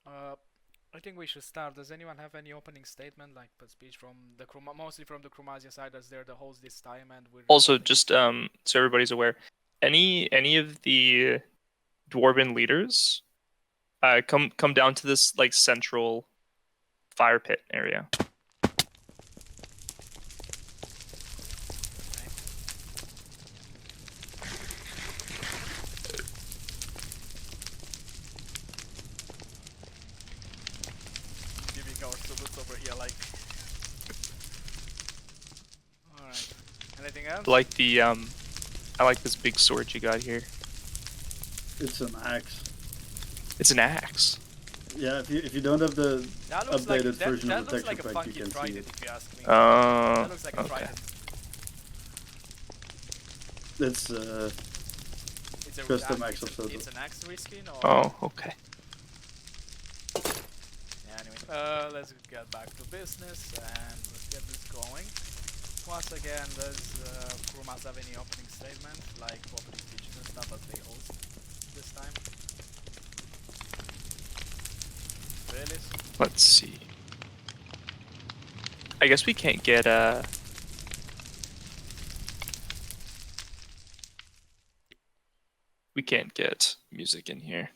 Uh, I think we should start. Does anyone have any opening statement, like a speech from the mostly from the Krumazia side, as they're the host this time, and we're Also, recording just it. so everybody's aware, any of the Dwarven leaders, come down to this like central fire pit area. Giving our tributes over here, like. All right. Anything else? I like this big sword you got here. It's an axe. It's an axe. Yeah, if you don't have the updated version that of the looks texture like a pack, you funky can see trident, it. if you ask me. That Oh, looks like a okay. trident. That's It's a custom axe of It's an axe reskin, or? Oh, okay. Yeah, anyway, let's get back to business and let's get this going. Once again, does Kurumas have any opening statement, like opening speeches and stuff as they host this time? Really? Let's see. I guess we can't get we can't get music in here.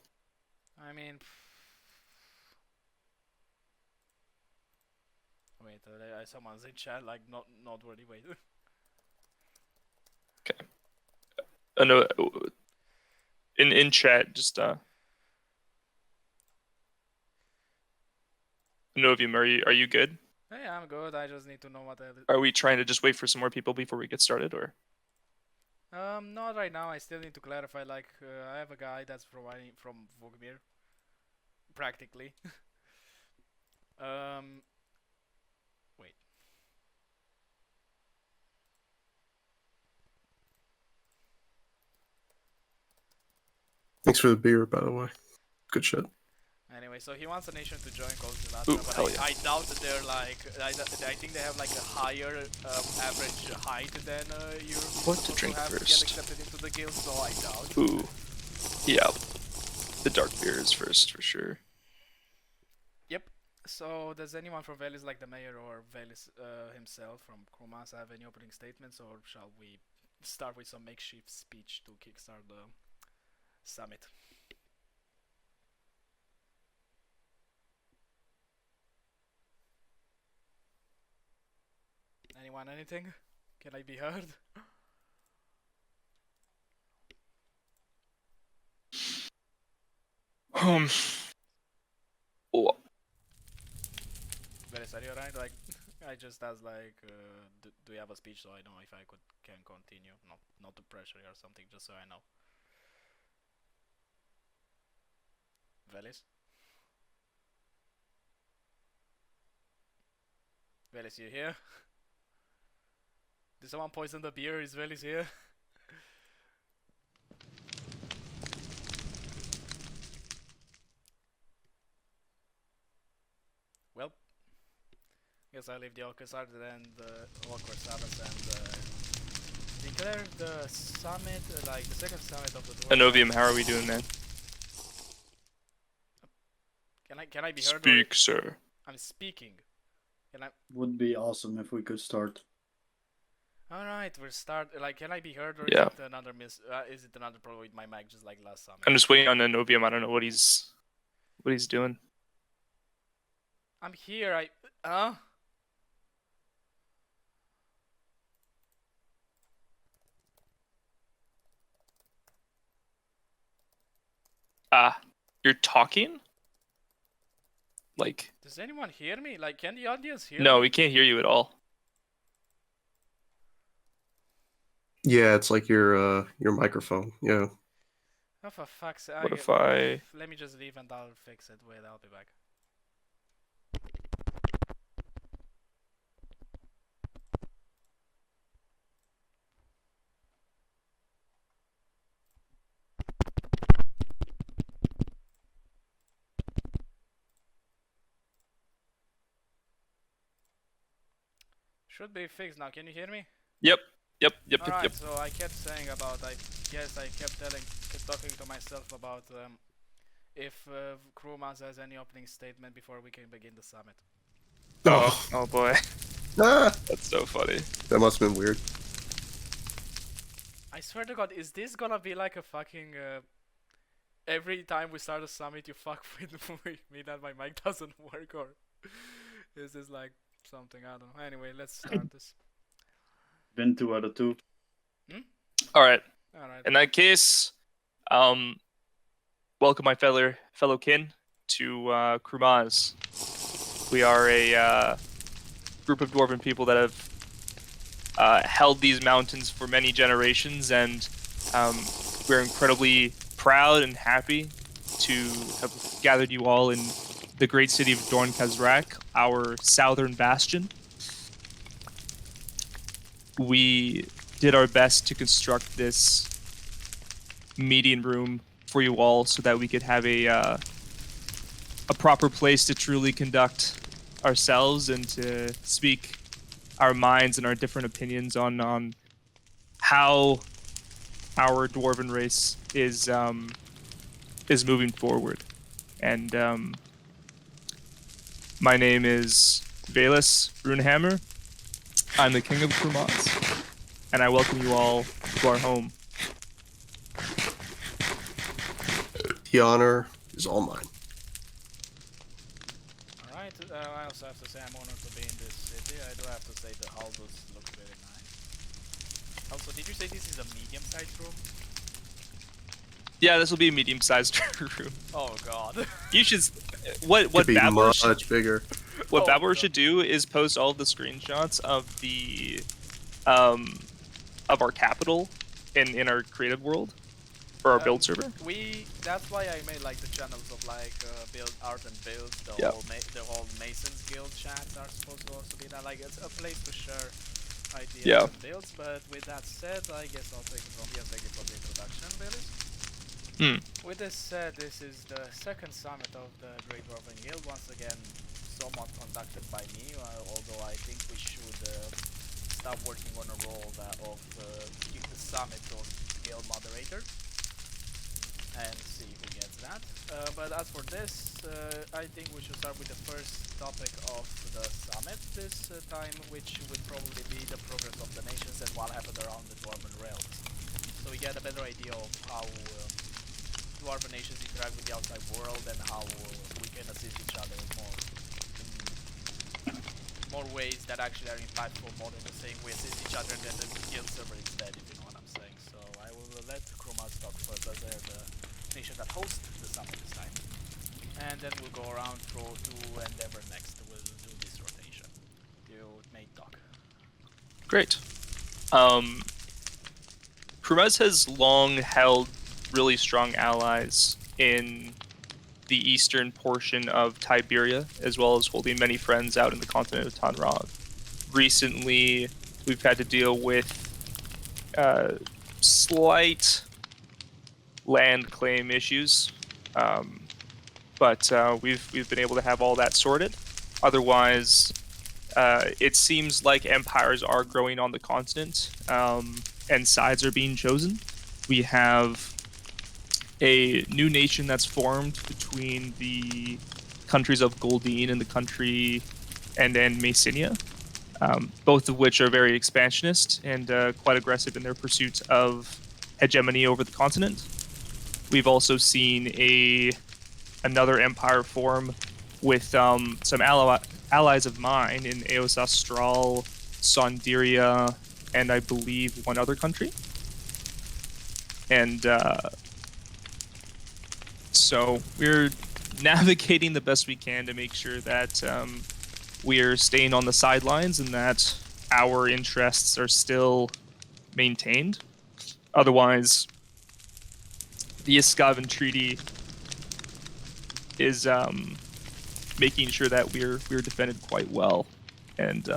I mean, wait, someone's in chat, like not really. Wait. Okay. No, in chat, just Novium, are you good? Hey, I'm good. I just need to know what. Are we trying to just wait for some more people before we get started, or? Not right now. I still need to clarify. Like, I have a guy that's providing from Vogmir, practically. Wait. Thanks for the beer, by the way. Good shit. Anyway, so he wants a nation to join Call of Duty, but I doubt that they're like. I think they have like a higher average height than you What to drink have first? to get accepted into the guild, so I doubt. Ooh, yeah, the dark beer is first for sure. Yep. So does anyone from Velis, like the mayor or Velis himself from Kromas, have any opening statements, or shall we start with some makeshift speech to kickstart the summit? Anyone, anything? Can I be heard? Oh. Velis, are you alright? Like, I just asked, like, do you have a speech so I know if I can continue? Not to pressure you or something, just so I know. Velis? Velis, you here? Did someone poison the beer? Is Velis here? Well, guess I leave the Orcusard and the Awkward Sabbath and declare the summit, like the second summit of the Dwarven. Novium, how are we doing, man? Can I be heard? Speak, sir. I'm speaking. Would be awesome if we could start. Alright, we'll start. Like, can I be heard, or Yeah. is it another is it another problem with my mic, just like last summit? I'm just waiting on Novium. I don't know what he's doing. I'm here. You're talking? Like, does anyone hear me? Like, can the audience hear me? No, we can't hear you at all. Yeah, it's like your microphone. Yeah. Oh, for fuck's sake. What if I... Let me just leave and I'll fix it. Wait, I'll be back. Should be fixed now. Can you hear me? Yep. Alright, so I kept saying about, I guess I kept talking to myself about if Krumaz has any opening statement before we can begin the summit. Oh boy. Ah, That's so funny. that must have been weird. I swear to God, is this gonna be like a fucking every time we start a summit you fuck with me that my mic doesn't work, or is this like something I don't know? Anyway, let's start this. Been 2 out of 2. Alright. Alright. In that case, welcome my fellow kin to Krumaz. We are a group of Dwarven people that have held these mountains for many generations, and we're incredibly proud and happy to have gathered you all in the great city of Dorn Khazrak, our southern bastion. We did our best to construct this meeting room for you all so that we could have a proper place to truly conduct ourselves and to speak our minds and our different opinions on how our dwarven race is moving forward. And my name is Valus Runehammer. I'm the King of Krumaz, and I welcome you all to our home. The honor is all mine. Alright, I also have to say I'm honored to be in this city. I do have to say the hall does look very nice. Also, did you say this is a medium-sized room? Yeah, this will be a medium-sized room. Oh god. You should. What Could be Babler much bigger. What Oh, Babler no. should do is post all of the screenshots of the of our capital in our creative world for our build server. That's why I made like the channels of like build art and build. Yeah. The whole Masons Guild chats are supposed to also be that. Like it's a place to share ideas Yeah. and builds. But with that said, I guess I'll take it from here. Thank you for the introduction, Billy. With this said, this is the second summit of the Great Dwarven Guild. Once again, somewhat conducted by me. Although I think we should start working on a role of keep the summit on guild moderator and see who gets that. But as for this, I think we should start with the first topic of the summit this time, which would probably be the progress of the nations and what happened around the Dwarven realms. So we get a better idea of how Dwarven nations interact with the outside world and how we can assist each other more ways that actually are impactful, more than the same we assist each other and then the guild server is dead, if you know what I'm saying. So I will let Krumaz talk first, as they're the nation that hosts the summit this time. And then we'll go around to Endeavor next. We'll do this rotation. You may talk. Great. Krumaz has long held really strong allies in the eastern portion of Tiberia, as well as holding many friends out in the continent of Tanrog. Recently, we've had to deal with slight land claim issues, but we've been able to have all that sorted. Otherwise, it seems like empires are growing on the continent, and sides are being chosen. We have a new nation that's formed between the countries of Goldeen and the country and Messenia, both of which are very expansionist and quite aggressive in their pursuit of hegemony over the continent. We've also seen another empire form with some allies of mine in Eos Austral, Sondiria, and I believe one other country. And so we're navigating the best we can to make sure that we're staying on the sidelines and that our interests are still maintained. Otherwise, the Iskavan Treaty is making sure that we're defended quite well. And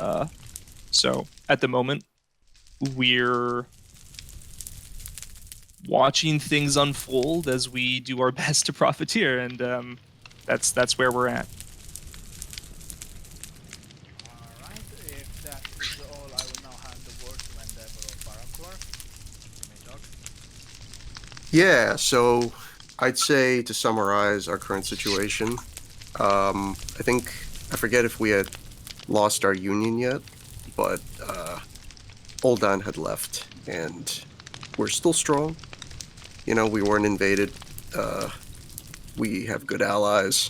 so at the moment, we're watching things unfold as we do our best to profiteer, and that's where we're at. Alright, if that is all, I will now hand the word to Endeavor of Paracore. You may talk. Yeah, so I'd say to summarize our current situation, I forget if we had lost our union yet, but Oldan had left, and we're still strong. You know, we weren't invaded. We have good allies,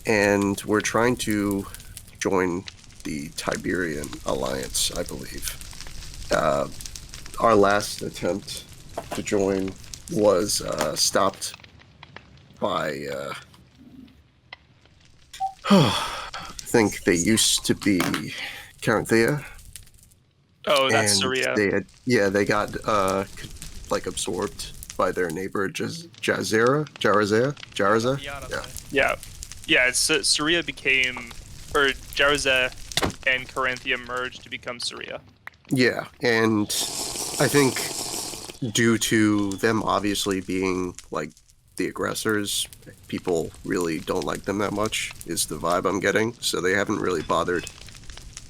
and we're trying to join the Tiberian Alliance, I believe. Our last attempt to join was stopped by I think they used to be Carinthea, Oh, that's and Saria. they got like absorbed by their neighbor Jarazea. Yeah. It's Saria became, or Jarazea and Carinthia merged to become Saria. Yeah, and I think due to them obviously being like the aggressors, people really don't like them that much, is the vibe I'm getting. So they haven't really bothered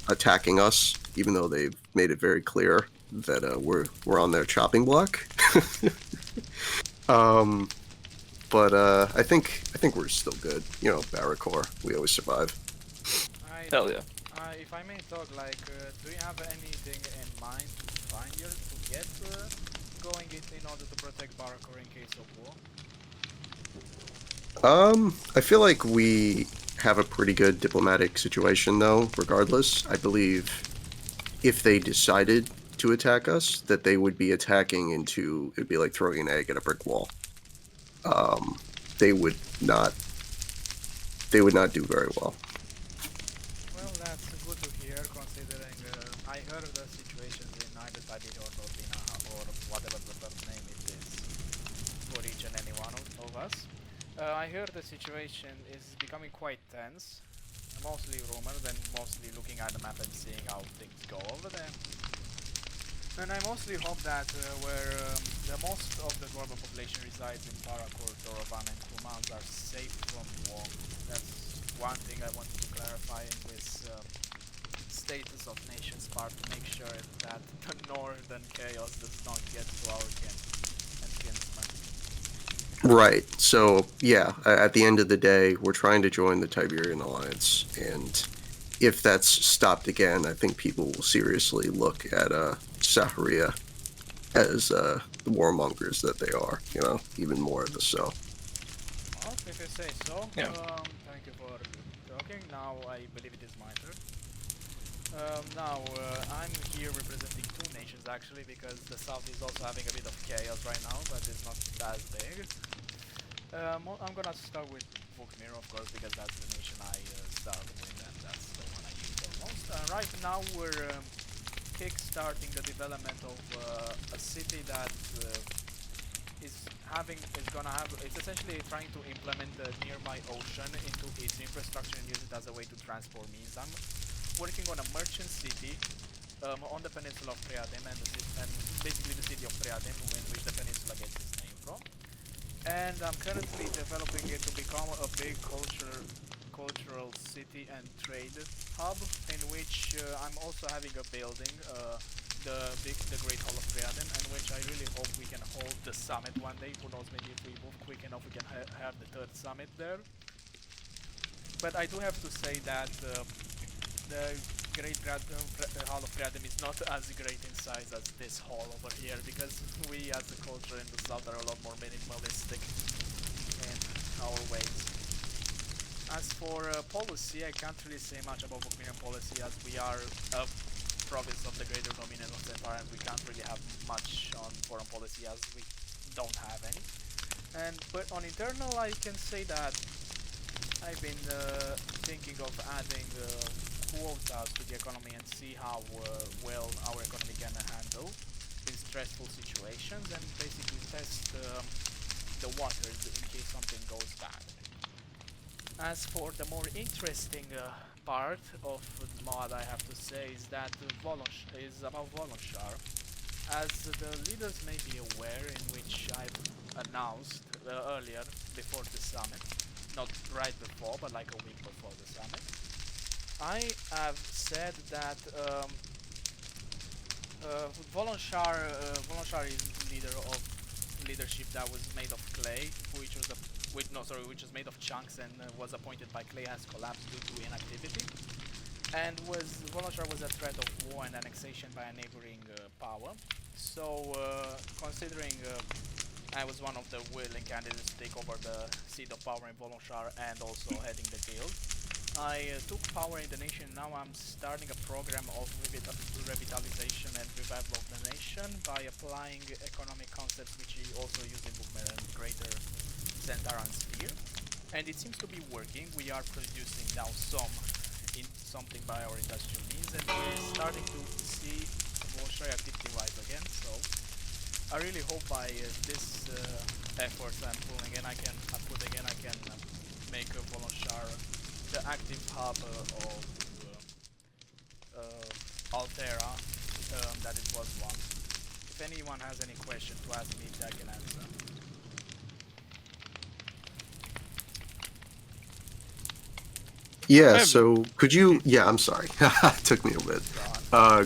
attacking us, even though they've made it very clear that we're on their chopping block. But I think we're still good. You know, Barracore, we always survive. Hell yeah. If I may talk, like, do you have anything in mind to find here to get going in order to protect Barakor in case of war? I feel like we have a pretty good diplomatic situation, though. Regardless, I believe if they decided to attack us, that they would be attacking it'd be like throwing an egg at a brick wall. They would not do very well. Well, that's good to hear, considering I heard the situations in either Tibet or Northina or whatever the first name it is for each and any one of us. I heard the situation is becoming quite tense, mostly rumored and mostly looking at the map and seeing how things go over there. And I mostly hope that where the most of the Dwarven population resides in Paracord, Dwarven and Kumans are safe from war. That's one thing I wanted to clarify in this status of nations part, to make sure that the northern chaos does not get to our kin and kinsmen. Right. So, yeah, at the end of the day, we're trying to join the Tiberian Alliance, and if that's stopped again, I think people will seriously look at Saharia as the warmongers that they are, you know, even more so. Well, if you say so. Yeah. Thank you for talking. Now I believe it is my turn. I'm here representing two nations actually, because the south is also having a bit of chaos right now, but it's not as big. I'm gonna start with Vukmir, of course, because that's the nation I started with, and that's the one I use the most. Right now we're kick-starting the development of a city that it's essentially trying to implement the nearby ocean into its infrastructure and use it as a way to transport means. I'm working on a merchant city on the peninsula of Priadem, and basically the city of Priadem, in which the peninsula gets its name from. And I'm currently developing it to become a big cultural city and trade hub, in which I'm also having a building, the Great Hall of Priadem, and which I really hope we can hold the summit one day. Who knows, maybe if we move quick enough we can have the third summit there. But I do have to say that the Great Hall of Priadem is not as great in size as this hall over here, because we as a culture in the south are a lot more minimalistic in our ways. As for policy, I can't really say much about Vukmirian policy, as we are a province of the Greater Dominion of the Empire, and we can't really have much on foreign policy as we don't have any. But on internal, I can say that I've been thinking of adding quotas to the economy and see how well our economy can handle these stressful situations, and basically test the waters in case something goes bad. As for the more interesting part of the mod, I have to say, is that is about Volonshar. As the leaders may be aware, in which I've announced earlier before the summit, not right before, but like a week before the summit, I have said that Volonshar is leader of leadership that was made of clay, which was which was made of chunks and was appointed by clay, has collapsed due to inactivity, and Volonshar was a threat of war and annexation by a neighboring power. So, considering I was one of the willing candidates to take over the seat of power in Volonshar and also heading the guild, I took power in the nation. Now I'm starting a program of revitalization and revival of the nation by applying economic concepts which we also use in Bookmare and Greater Zentaran Sphere. And it seems to be working. We are producing now something by our industrial means, and we're starting to see Volonshar activity rise again. So I really hope by this efforts I'm pulling in, I can make Volonshar the active hub of Altera that it was once. If anyone has any question to ask me, I can answer. Yeah, so could you... Yeah, I'm sorry. It took me a bit.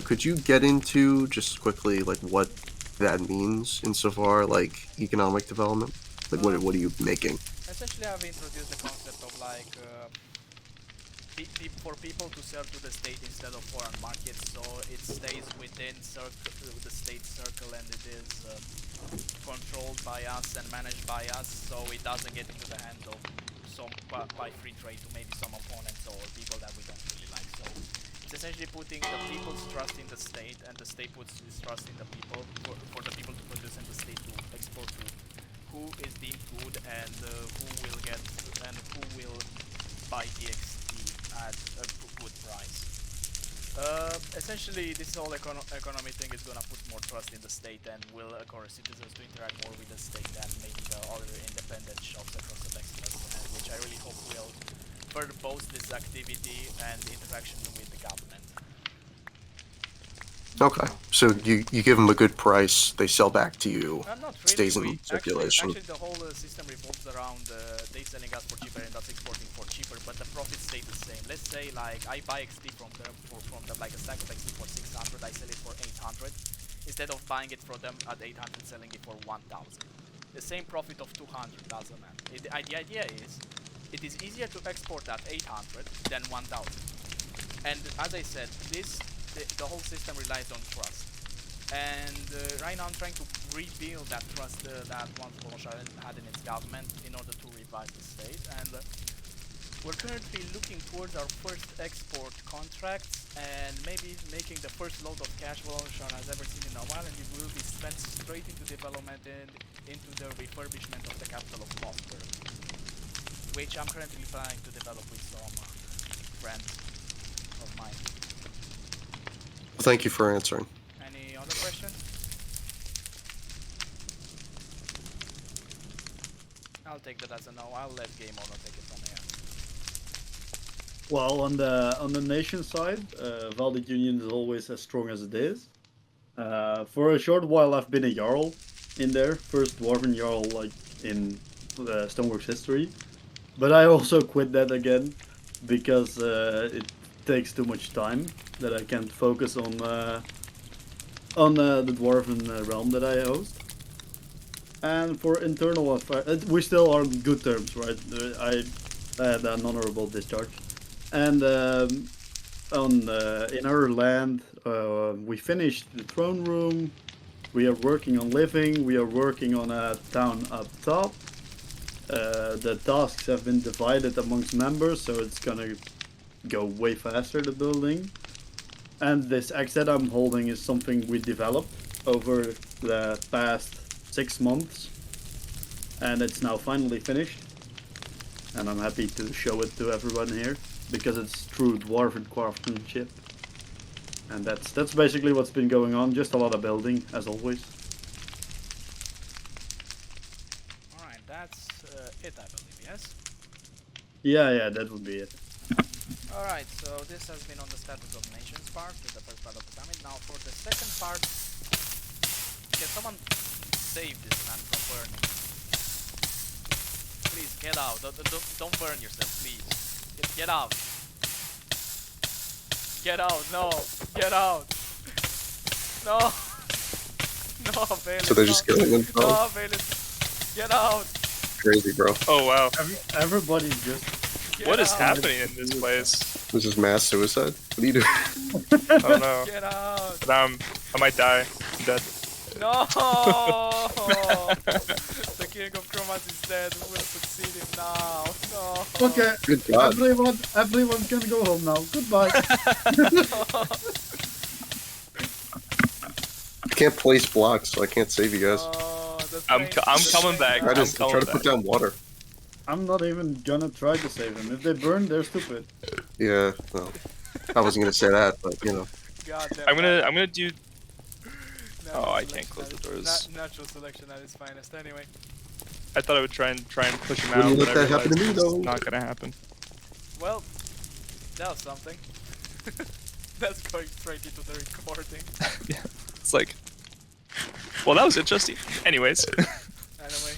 Could you get into, just quickly, like, what that means insofar, like, economic development? Like, what are you making? Essentially, I've introduced the concept of, like, for people to sell to the state instead of foreign markets, so it stays within the state circle, and it is controlled by us and managed by us, so it doesn't get into the hands of by free trade to maybe some opponents or people that we don't really like. So it's essentially putting the people's trust in the state, and the state puts its trust in the people for the people to produce and the state to export to who is deemed good and who will buy DXT at a good price. Essentially, this whole economy thing is gonna put more trust in the state and will encourage citizens to interact more with the state than maybe the other independent shops across the Vexillus, which I really hope will further boost this activity and interaction with the government. Okay, so you give them a good price, they sell back to you, Not really. stays in circulation. Actually, the whole system revolves around they selling us for cheaper and us exporting for cheaper, but the profits stay the same. Let's say, like, I buy XP from them, like a stack of XP for 600, I sell it for 800, instead of buying it from them at 800, selling it for 1000. The same profit of 200 doesn't matter. The idea is, it is easier to export at 800 than 1000. And as I said, the whole system relies on trust. And right now I'm trying to rebuild that trust that once Volonshar had in its government in order to revive the state. And we're currently looking towards our first export contracts and maybe making the first load of cash Volonshar has ever seen in a while, and it will be spent straight into development and into the refurbishment of the capital of Mossberg, which I'm currently planning to develop with some friends of mine. Thank you for answering. Any other questions? I'll take that as a no. I'll let Game Owner take it from here. Well, on the nation side, Valdic Union is always as strong as it is. For a short while, I've been a Jarl in there, first Dwarven Jarl like in StoneWorks history, but I also quit that again because it takes too much time that I can't focus on the Dwarven realm that I host. And for internal affairs, we still are on good terms, right? I had an honorable discharge. And in our land, we finished the throne room. We are working on living. We are working on a town up top. The tasks have been divided amongst members, so it's gonna go way faster, the building. And this axe that I'm holding is something we developed over the past 6 months, and it's now finally finished, and I'm happy to show it to everyone here because it's true Dwarven craftsmanship. And that's basically what's been going on, just a lot of building as always. Alright, that's it, I believe, yes? Yeah, that would be it. Alright, so this has been on the status of nations part, the first part of the summit. Now for the second part, can someone save this man from burning? Please, get out. Don't burn yourself, please. Get out. Get out, no. Get out. No. No, Bailey. So they're just killing themselves. No, Bailey. Get out. Crazy, bro. Oh wow. Everybody just. Get What is out. happening in this place? This is mass suicide. What are you doing? Oh no. Get out. But I might die. I'm dead. No. The king of Chromas is dead. We'll succeed him now. No. Okay, Good God. everyone can go home now. Goodbye. I can't place blocks, so I can't save you guys. Oh, the I'm train- I'm the coming train back. Try I'm to coming put back. down water. I'm not even gonna try to save them. If they burn, they're stupid. Yeah, well, I wasn't gonna say that, but you know. God damn I'm gonna do. Natural Oh, I can't selection close the at its- doors. Natural selection at its finest. Anyway. I thought I would try and push him Wouldn't out, let but I that happen to realized me, it's though. not gonna happen. Well, that was something. That's going straight into the recording. Yeah. It's like. Well, that was interesting. Anyways. Anyway,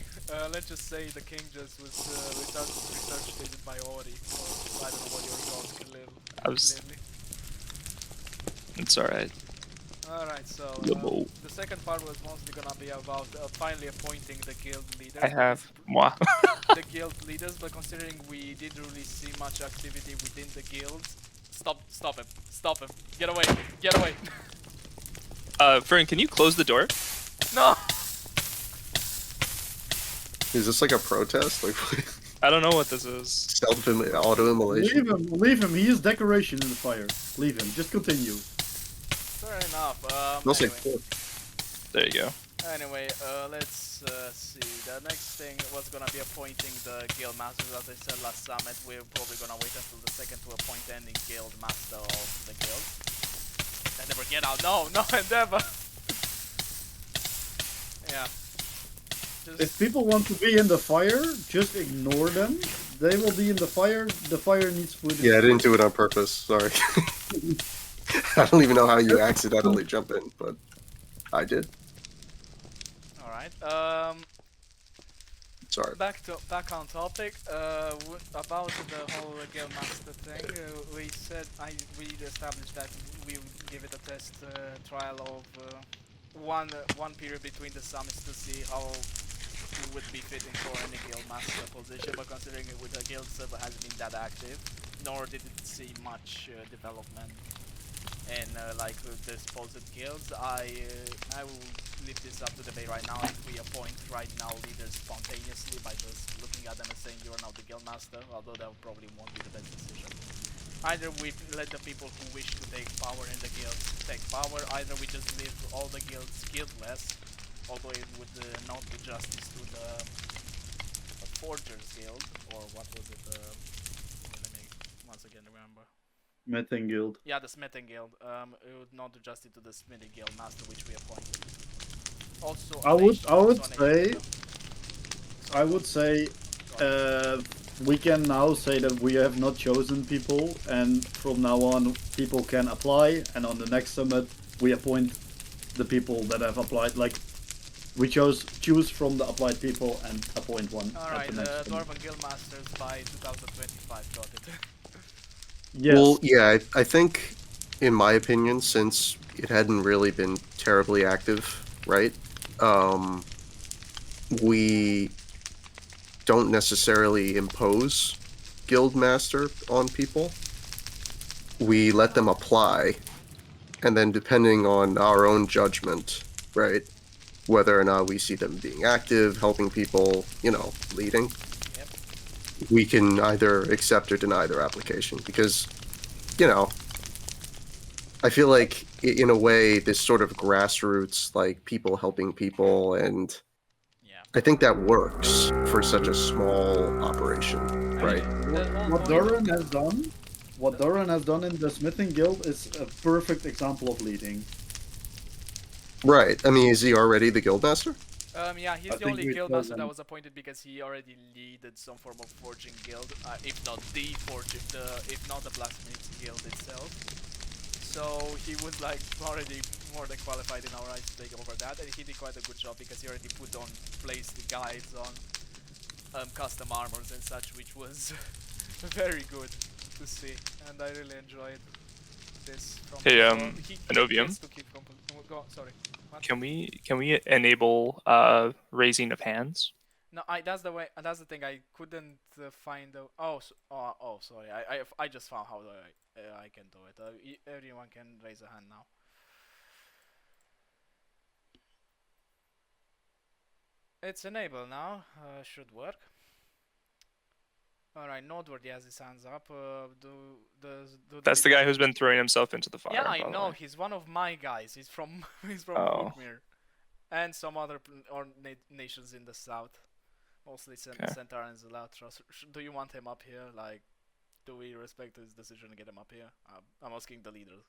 let's just say the king just was researched by Ori, or I don't know what your gods can live. I was- Clearly. It's alright. Alright, so Yummo. the second part was mostly gonna be about finally appointing the guild leaders. I have. Moi. The guild leaders, but considering we didn't really see much activity within the guilds. Stop him! Stop him! Get away! Get away! Fern, can you close the door? No! Is this like a protest? Like I don't know what this is. self auto-immolation? Leave him. He is decoration in the fire. Leave him. Just continue. Fair enough. Smells like Anyway. pork. There you go. Anyway, let's see. The next thing was gonna be appointing the guild masters. As I said last summit, we're probably gonna wait until the second to appoint any guild master of the guild. Endeavor, get out! No, no, Endeavor! Yeah. Just If people want to be in the fire, just ignore them. They will be in the fire. The fire needs food. Yeah, I didn't do it on purpose. Sorry. I don't even know how you accidentally jump in, but I did. all right. Sorry. Back on topic. About the whole guild master thing. We said we established that we would give it a test trial of one period between the summits to see how we would be fitting for any guild master position. But considering it with the guild server hasn't been that active, nor did it see much development in like the supposed guilds, I will leave this up to debate right now. If we appoint right now leaders spontaneously by just looking at them and saying you are now the guild master, although that probably won't be the best decision. Either we let the people who wish to take power in the guild take power, either we just leave all the guilds guildless, although it would not do justice to the Forgers Guild, or what was it, let me once again remember. Smithing Guild. Yeah, the Smithing Guild. It would not do justice to the Smithing Guild master which we appointed. Also, I would say, we can now say that we have not chosen people, and from now on, people can apply. And on the next summit, we appoint the people that have applied. Like, we choose from the applied people and appoint one. alright, at the the next summit. Dwarven Guild Masters by 2025 got it. Yes. Well, yeah, I think, in my opinion, since it hadn't really been terribly active, right? We don't necessarily impose Guildmaster on people. We let them apply, and then depending on our own judgment, right? Whether or not we see them being active, helping people, you know, leading, Yep. we can either accept or deny their application. Because, you know, I feel like in a way, this sort of grassroots, like people helping people, and Yeah. I think that works for such a small operation, right? What Doran has done in the Smithing Guild is a perfect example of leading. Right. I mean, is he already the guildmaster? Yeah, he's I the think only we guild told master them. that was appointed because he already leaded some form of forging guild, if not the forging, if not the blacksmith guild itself. So he was like already more than qualified in our eyes to take over that, and he did quite a good job because he already placed the guides on custom armors and such, which was very good to see, and I really enjoyed this from Hey, or he Anovium? gets to keep go. Sorry. What? Can we enable raising of hands? No, that's the way. That's the thing. I couldn't find the. Oh, sorry. I just found how I can do it. Everyone can raise a hand now. It's enabled now. Should work. Alright, Noteworthy has his hands up. That's the guy who's been throwing himself into the fire. Yeah, I by the know. way. He's one of my guys. He's from Oh. Vukmir, and some other nations in the south, mostly Okay. Centaur and Zelatra. So, do you want him up here? Like, do we respect his decision to get him up here? I'm asking the leaders.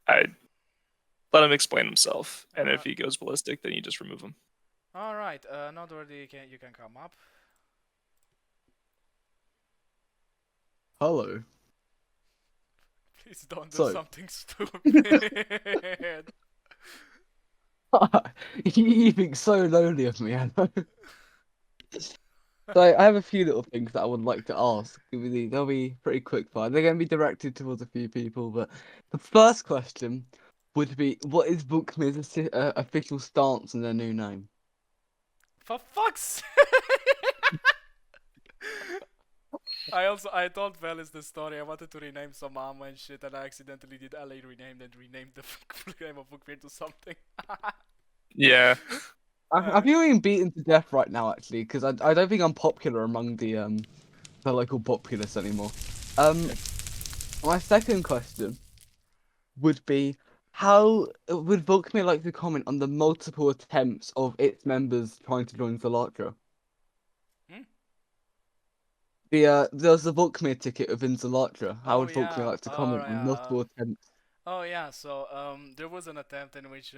I let him explain himself, and if he goes ballistic, then you just remove him. All right, Noteworthy, you can come up. Hello. Please don't do So- something stupid. You think so lowly of me, I know. So I have a few little things that I would like to ask. They'll be pretty quick fire. They're going to be directed towards a few people, but the first question would be, what is Vukmir's official stance on their new name? For fuck's I told Velis the story. I wanted to rename some armor and shit, and I accidentally did LA renamed and renamed the name of Vukmir to something. Yeah. I feel being beaten to death right now, actually, because I don't think I'm popular among the local populace anymore. My second question would be, how would Vukmir like to comment on the multiple attempts of its members trying to join Zelatra? There's the Vukmir ticket within Zelatra. How would Vukmir like to comment on multiple attempts? Oh yeah, so there was an attempt in which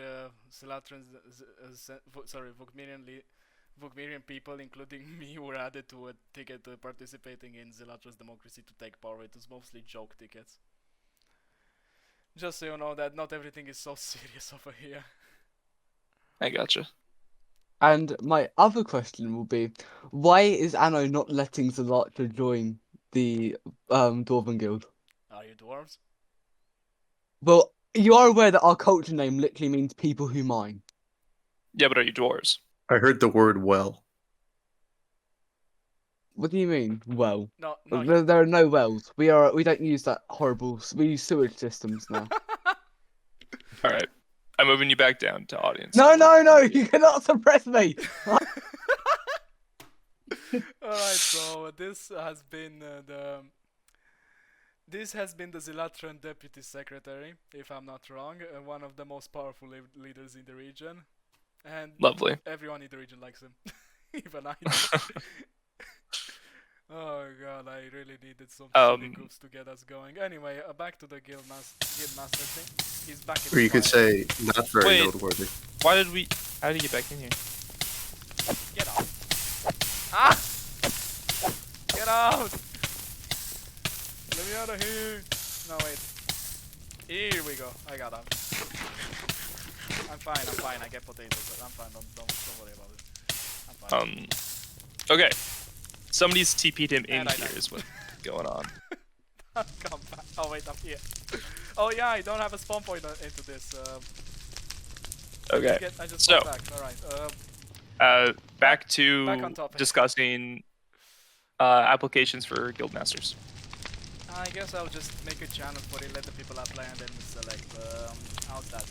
Vukmirian people, including me, were added to a ticket participating in Zelatra's democracy to take power. It was mostly joke tickets. Just so you know that not everything is so serious over here. I gotcha. And my other question will be, why is Anno not letting Zelatra join the Dwarven Guild? Are you dwarves? Well, you are aware that our culture name literally means people who mine. Yeah, but are you dwarves? I heard the word well. What do you mean? Well, No, there are no wells. We don't use that horrible. We use sewage systems now. All right. I'm moving you back down to audience. No! You cannot suppress me. Alright, so this has been the Zelatran Deputy Secretary, if I'm not wrong, one of the most powerful leaders in the region, and Lovely. everyone in the region likes him, even I. Oh god, I really needed some silly groups to get us going. Anyway, back to the guildmaster thing. He's back in Or you could say, not very Wait. noteworthy. How did you get back in here? Get out! Ah! Get out! Let me out of here! No, wait. Here we go. I got out. I'm fine. I get potatoes. I'm fine. Don't worry about it. I'm fine. Okay. Somebody's TP'd him in And I here died. is what's going on. Come back. Oh wait, I'm here. Oh yeah, I don't have a spawn point into this. Okay. I just So, spawned back. Alright. back to back on topic. discussing applications for guildmasters. I guess I'll just make a channel for it, let the people apply, and then select. How's that?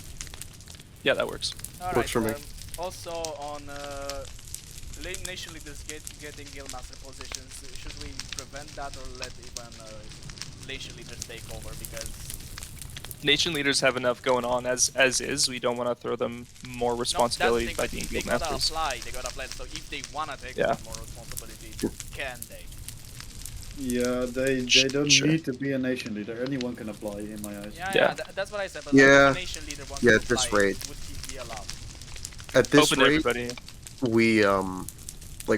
Yeah, that works. Alright. Works for me. Also on nation leaders getting guildmaster positions, should we prevent that or let even nation leaders take over? Because Nation leaders have enough going on as is. We don't want to throw them more responsibility by being they gotta guildmasters. apply. They gotta apply. So if they wanna take Yeah. on more responsibility, can they? Yeah, they don't Sure. need to be a nation leader. Anyone can apply, in my eyes. Yeah, that's what I said. But Yeah. like, if a nation leader wants Yeah, to at this apply, rate. would he be allowed? At this Open to rate, everybody. we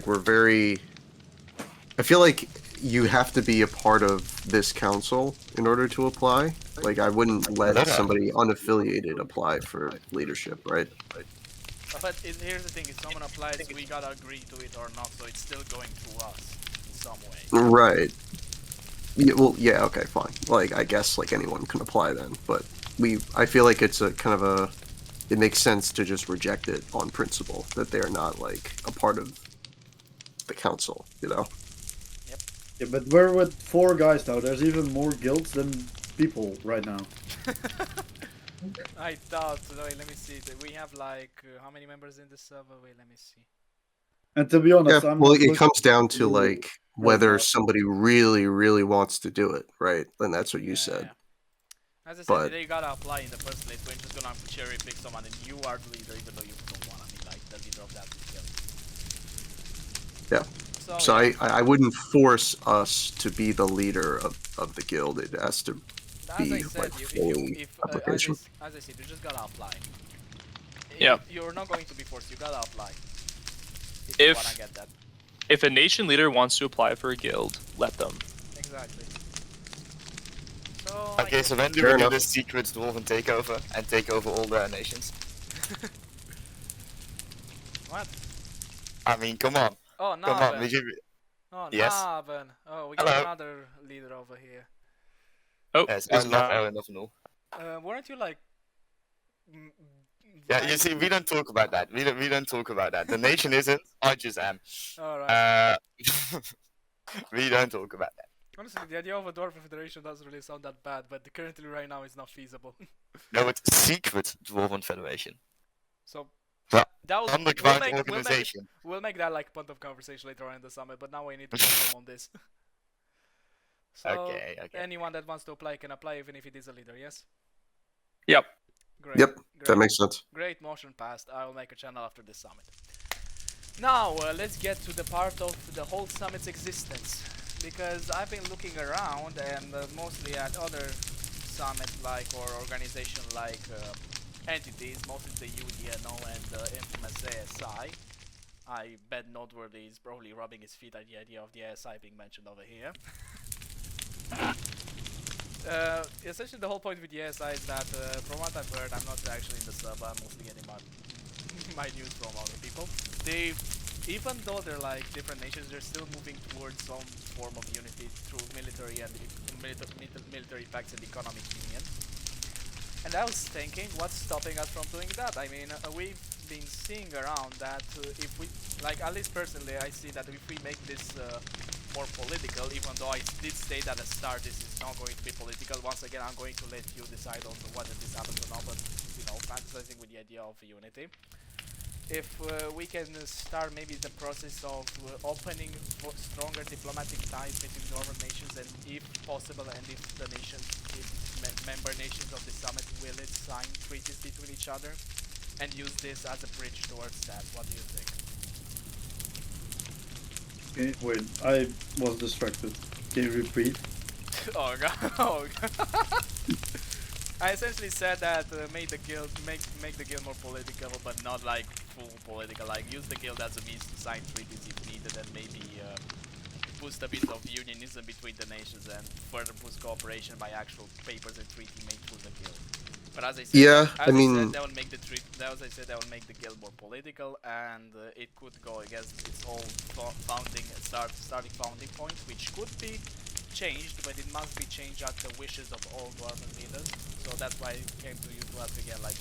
we're very. I feel like you have to be a part of this council in order to apply. Like, I wouldn't let somebody unaffiliated apply for leadership, right? But here's the thing: if someone applies, we gotta agree to it or not. So it's still going through us in some way. Right. Yeah, well, yeah, okay, fine. Like, I guess like anyone can apply then, but I feel like it's a kind of a, it makes sense to just reject it on principle that they're not like a part of the council, you know? Yeah, but we're with 4 guys now. There's even more guilds than people right now. I doubt. Wait, let me see. We have like how many members in the server? Wait, let me see. And to be Yeah, honest, I'm well, not it looking comes down to to like right whether now. somebody really, really wants to do it, right? And that's what you said. As I said, But they gotta apply in the first place. We're just gonna cherry pick someone, and you are the leader, even though you don't wanna be like the leader of that guild. yeah, so yeah, I wouldn't force us to be the leader of the guild. It has to as I be said, like you fully if application. as I said, you just gotta apply. Yeah. You're not going to be forced. You gotta apply. If you wanna get that. If a nation leader wants to apply for a guild, let them. Exactly. So. Okay, so when do Fair we do enough. this secret Dwarven takeover and take over all the nations? What? I mean, come on. Oh, Come on, Narven. we should... Oh, Yes. Narven. Oh, we got Hello. another leader over here. Oh, Yes, is I love not. Aaron of Null. Weren't you like? Yeah, you see, we don't talk about that. We don't talk about that. The nation isn't. I just am. Alright. We don't talk about that. Honestly, the idea of a Dwarven Federation doesn't really sound that bad, but currently right now it's not feasible. No, it's secret Dwarven Federation. So Well, that was underground organization. We'll make that like point of conversation later on in the summit, but now we need to focus on this. So Okay. anyone that wants to apply can apply, even if it is a leader. Yes. Yep. Great. Yep, Great. that makes sense. Great, motion passed. I will make a channel after this summit. Now, let's get to the part of the whole summit's existence. Because I've been looking around and mostly at other summits like or organization like entities, mostly the UDNO and the infamous ASI. I bet Noteworthy is probably rubbing his feet at the idea of the ASI being mentioned over here. Essentially the whole point with the ASI is that from what I've heard, I'm not actually in the server, I'm mostly getting my news from other people. Even though they're like different nations, they're still moving towards some form of unity through military and military pacts and economic union. And I was thinking, what's stopping us from doing that? I mean, we've been seeing around that if we, like at least personally, I see that if we make this more political, even though I did state at the start this is not going to be political, once again I'm going to let you decide on whether this happens or not, but you know, fantasizing with the idea of unity. If we can start maybe the process of opening for stronger diplomatic ties between Dwarven nations, and if possible, and if the nations, if member nations of the summit will it sign treaties between each other, and use this as a bridge towards that. What do you think? Okay, wait, I was distracted. Can you repeat? Oh god! Oh god! I essentially said that make the guild more political, but not like full political. Like use the guild as a means to sign treaties if needed, and maybe boost a bit of unionism between the nations, and further boost cooperation by actual papers and treaty made through the guild. But as I said, that will make the that will make the guild more political, and it could go against its old starting founding point, which could be changed, but it must be changed at the wishes of all Dwarven leaders. So that's why it came to you to ask again, like,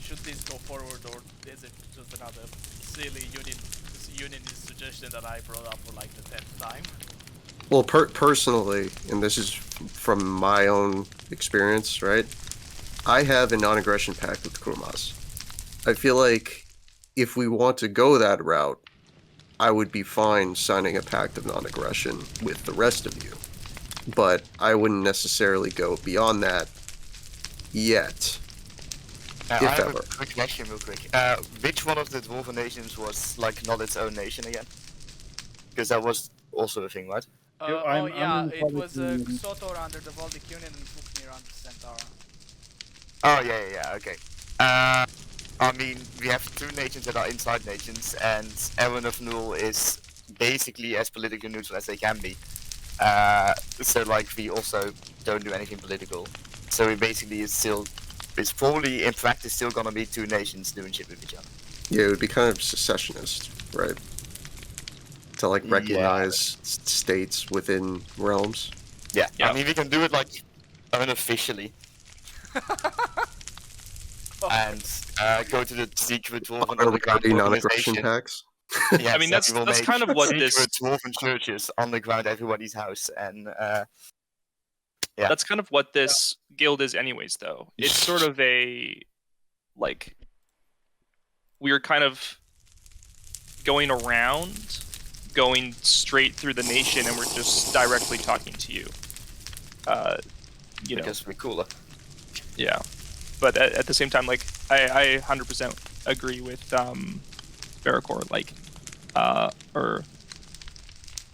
should this go forward, or is it just another silly unionist suggestion that I brought up for like the 10th time? Well, personally, and this is from my own experience, right? I have a non-aggression pact with Kurmas. I feel like if we want to go that route, I would be fine signing a pact of non-aggression with the rest of you. But I wouldn't necessarily go beyond that yet. I if have ever. a quick question real quick. Which one of the Dwarven nations was like not its own nation again? Because that was also a thing, right? Oh yeah, I'm it was Xotor under the Valdic Union and Vuknir under Centaur. Oh yeah, okay. I mean, we have two nations that are inside nations, and Aaron of Null is basically as politically neutral as they can be. So like we also don't do anything political. So we basically it's probably in practice still gonna be two nations doing shit with each other. Yeah, it would be kind of secessionist, right? To like recognize states within realms. Yeah. Yeah. I mean, we can do it like unofficially and go to the secret Dwarven underground Early non-aggression organization. packs. Yes, I mean, and we will that's make kind of what secret this Dwarven churches underground everybody's house, and yeah. that's kind of what this guild is, anyways. Though it's sort of a like we're kind of going around, going straight through the nation, and we're just directly talking to you. You know, Because we're cooler. yeah. But at the same time, like I 100% agree with Barracor. Like, or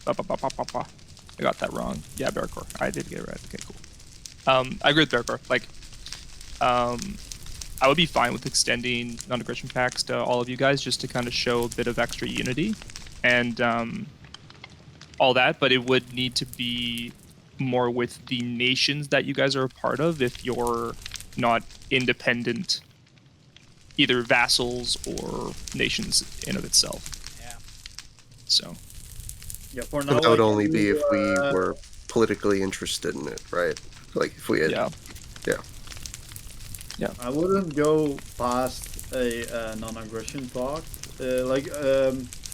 I got that wrong. Yeah, Barracor. I did get it right. Okay, cool. I agree with Barracor. Like, I would be fine with extending non-aggression packs to all of you guys just to kind of show a bit of extra unity and all that. But it would need to be more with the nations that you guys are a part of if you're not independent, either vassals or nations in of itself. Yeah. So Yeah, for now. That would I only can, be if we were politically interested in it, right? Like if we had. yeah. I wouldn't go past a non-aggression pact.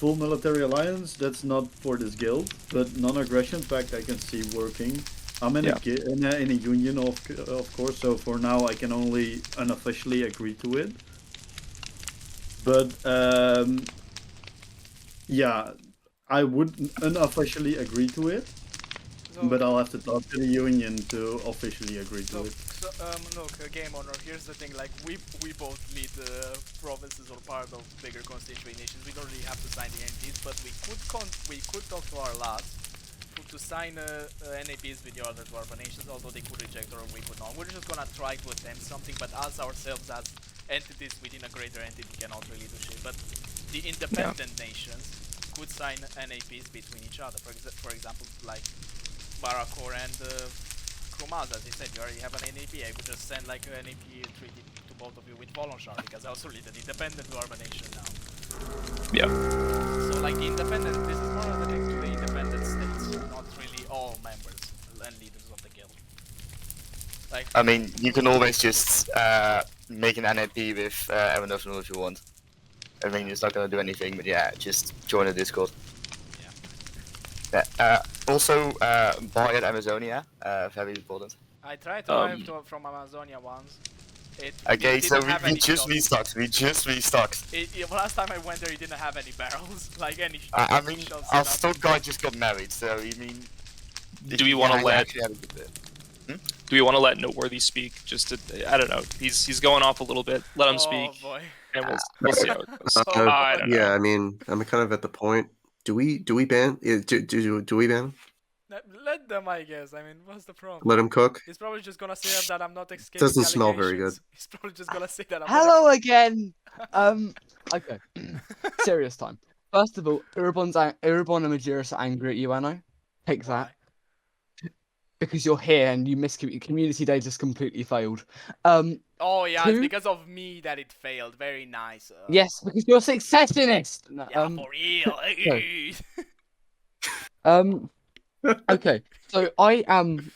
Full military alliance, that's not for this guild. But non-aggression pact, I can see working. I'm in a union, of course. So for now, I can only unofficially agree to it. But yeah, I would unofficially agree to it. So, But I'll have to talk to the union to officially agree to it. look, game owner. Here's the thing. Like we both lead provinces or part of bigger constituent nations. We don't really have to sign the NPs, but we could talk to our last to sign NAPs with the other Dwarven nations. Although they could reject or we could not. We're just gonna try to attempt something, but us ourselves as entities within a greater entity cannot really do shit. But the independent nations could sign NAPs between each other. For example, like Baracor and Krumaz, as you said, you already have an NAP. I would just send like an NAP treaty to both of you with Volonshar, because I also lead an independent Dwarven nation now. Yeah. So like the independent, this is one of the things to the independent states, not really all members and leaders of the guild. Like, I mean, you can always just make an NAP with everyone else if you want. I mean, it's not gonna do anything, but yeah, just join the Discord. Yeah. Also, buy at Amazonia, very important. I tried to buy from Amazonia once. Okay, it so didn't have we any just shops. restocked. We just restocked. Last time I went there, it didn't have any barrels, like any. I mean, shops our set up. stock guy just got married, so you mean? Do we want to let? actually have a good bit. Do we want to let Noteworthy speak? Just to, I don't know. He's going off a little bit. Let him speak, Oh boy. and we'll see how it goes. I don't Yeah, know. I mean, I'm kind of at the point. Do we ban? Do we ban? Let them, I guess. I mean, what's the problem? Let him cook. He's probably just gonna say that I'm not escaping Doesn't smell very allegations. He's probably just gonna say that I'm Hello again. Okay. Serious time. First of all, Urubon and Majuris are angry at you, Anno. Take that. Because you're here and you missed community day just completely failed. Oh yeah, two- it's because of me that it failed. Very nice. Yes, because you're a successionist. No, Yeah, for real. Okay, so I'm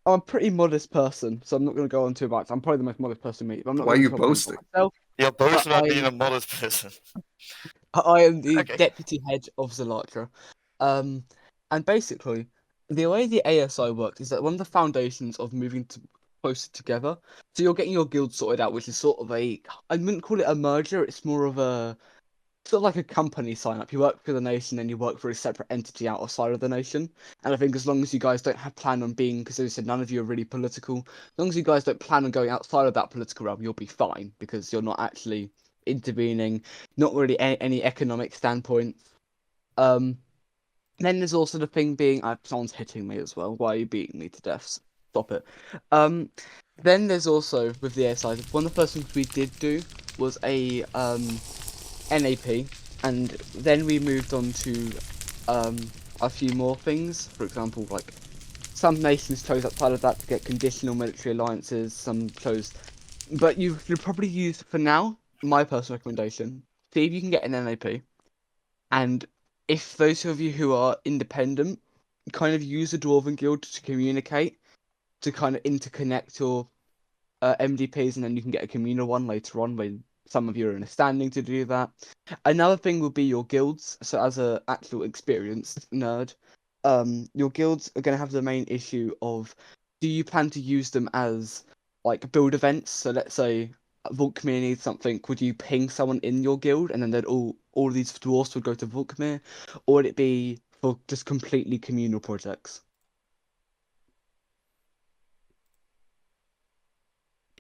a pretty modest person, so I'm not going to go on too much. I'm probably the most modest person to meet. But I'm not Why are gonna you talk about boasting? myself. You're both But about being a modest person. I am the Okay. deputy head of Zalatra. And basically, the way the ASI works is that one of the foundations of moving closer together. So you're getting your guild sorted out, which is sort of I wouldn't call it a merger. It's more of a sort of like a company sign up. You work for the nation and you work for a separate entity outside of the nation. And I think as long as you guys don't have plan on being, because as I said, none of you are really political. As long as you guys don't plan on going outside of that political realm, you'll be fine because you're not actually intervening, not really any economic standpoint. Then there's also the thing being, someone's hitting me as well. Why are you beating me to death? Stop it. Then there's also with the ASI, one of the first things we did do was a NAP, and then we moved on to a few more things. For example, like some nations chose outside of that to get conditional military alliances. Some chose, but you should probably use for now. My personal recommendation: see if you can get an NAP, and if those of you who are independent kind of use the Dwarven Guild to communicate, to kind of interconnect your MDPs, and then you can get a communal one later on when some of you are in a standing to do that. Another thing would be your guilds. So as a actual experienced nerd, your guilds are going to have the main issue of, do you plan to use them as like build events? So let's say Volkmir needs something, would you ping someone in your guild and then they'd all these dwarfs would go to Volkmir? Or would it be for just completely communal projects?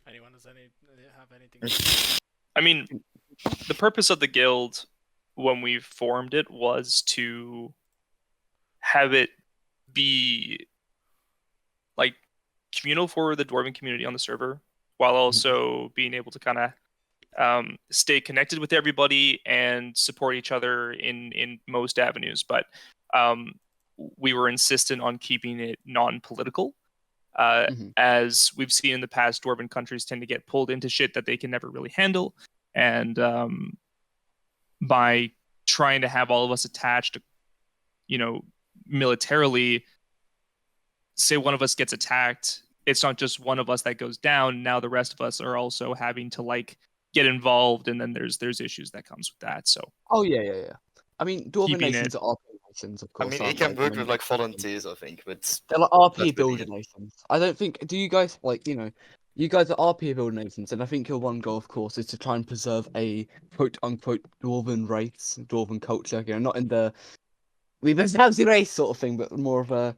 Anyone have anything? I mean, the purpose of the guild when we formed it was to have it be like communal for the Dwarven community on the server, while also being able to kind of stay connected with everybody and support each other in most avenues. But we were insistent on keeping it non-political. As we've seen in the past, Dwarven countries tend to get pulled into shit that they can never really handle. And by trying to have all of us attached, militarily, say one of us gets attacked, it's not just one of us that goes down. Now the rest of us are also having to get involved, and then there's issues that comes with that. So. Oh yeah. I mean, Dwarven nations are RP nations, of I course. mean, it can work with volunteers, I think, but they're like RP that's builder nations. I don't think. Do you guys you guys are RP builder nations, and I think your one goal, of course, is to try and preserve a quote unquote Dwarven race, Dwarven culture. Not in the we preserve the race sort of thing, but more of a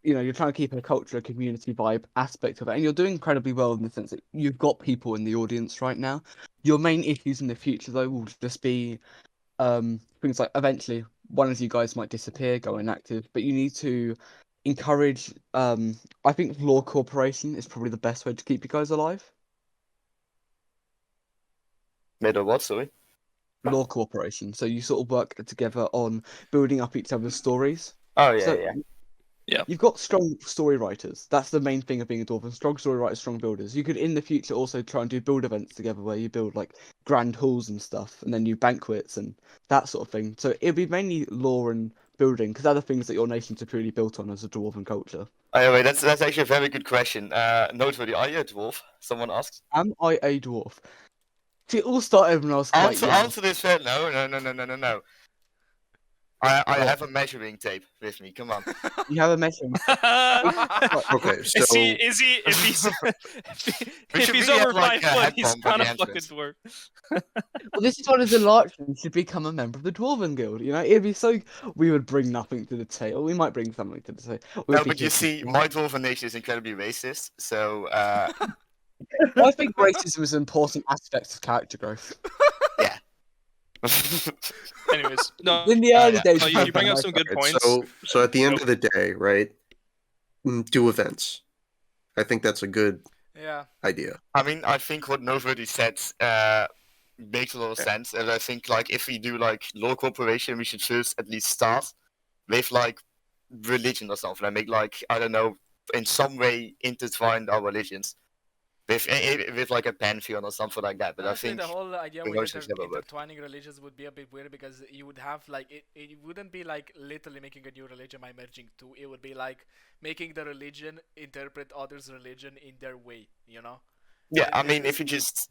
you're trying to keep a culture, a community vibe aspect of it, and you're doing incredibly well in the sense that you've got people in the audience right now. Your main issues in the future, though, will just be things like eventually one of you guys might disappear, go inactive, but you need to encourage. I think law cooperation is probably the best way to keep you guys alive. Made of what, sorry? Law cooperation. So you sort of work together on building up each other's stories. Oh yeah, So, yeah. You've got strong story writers. That's the main thing of being a dwarven. Strong story writers, strong builders. You could in the future also try and do build events together where you build like grand halls and stuff, and then you banquets and that sort of thing. So it'll be mainly lore and building, because other things that your nations are purely built on as a dwarven culture. Anyway, that's actually a very good question. Noteworthy, are you a dwarf? Someone asked. Am I a dwarf? See, it all started when I was quite young. Answer this fair. No. I have a measuring tape with me. Come on. You have a measuring. Okay, so if he's over 5 foot, he's not a fucking dwarf. Well, this is one of the Larchmans should become a member of the Dwarven Guild. It'd be so. We would bring nothing to the table. We might bring something to the table. No, but you see, my dwarven nation is incredibly racist, so. I think racism is an important aspect of character growth. Yeah. Anyways, no. In the early days, no, you bring up some good points. So at the end of the day, right? Do events. I think that's a good idea. I mean, I think what Noteworthy said makes a lot of sense, and I think if we do law cooperation, we should first at least start with religion or something, and make I don't know, in some way intertwine our religions. With a pantheon or something like that, but Honestly, I think the whole idea with intertwining religions would be a bit weird, because you would have it wouldn't be literally making a new religion by merging two. It would be making the religion interpret others' religion in their way, Yeah, I mean, if you just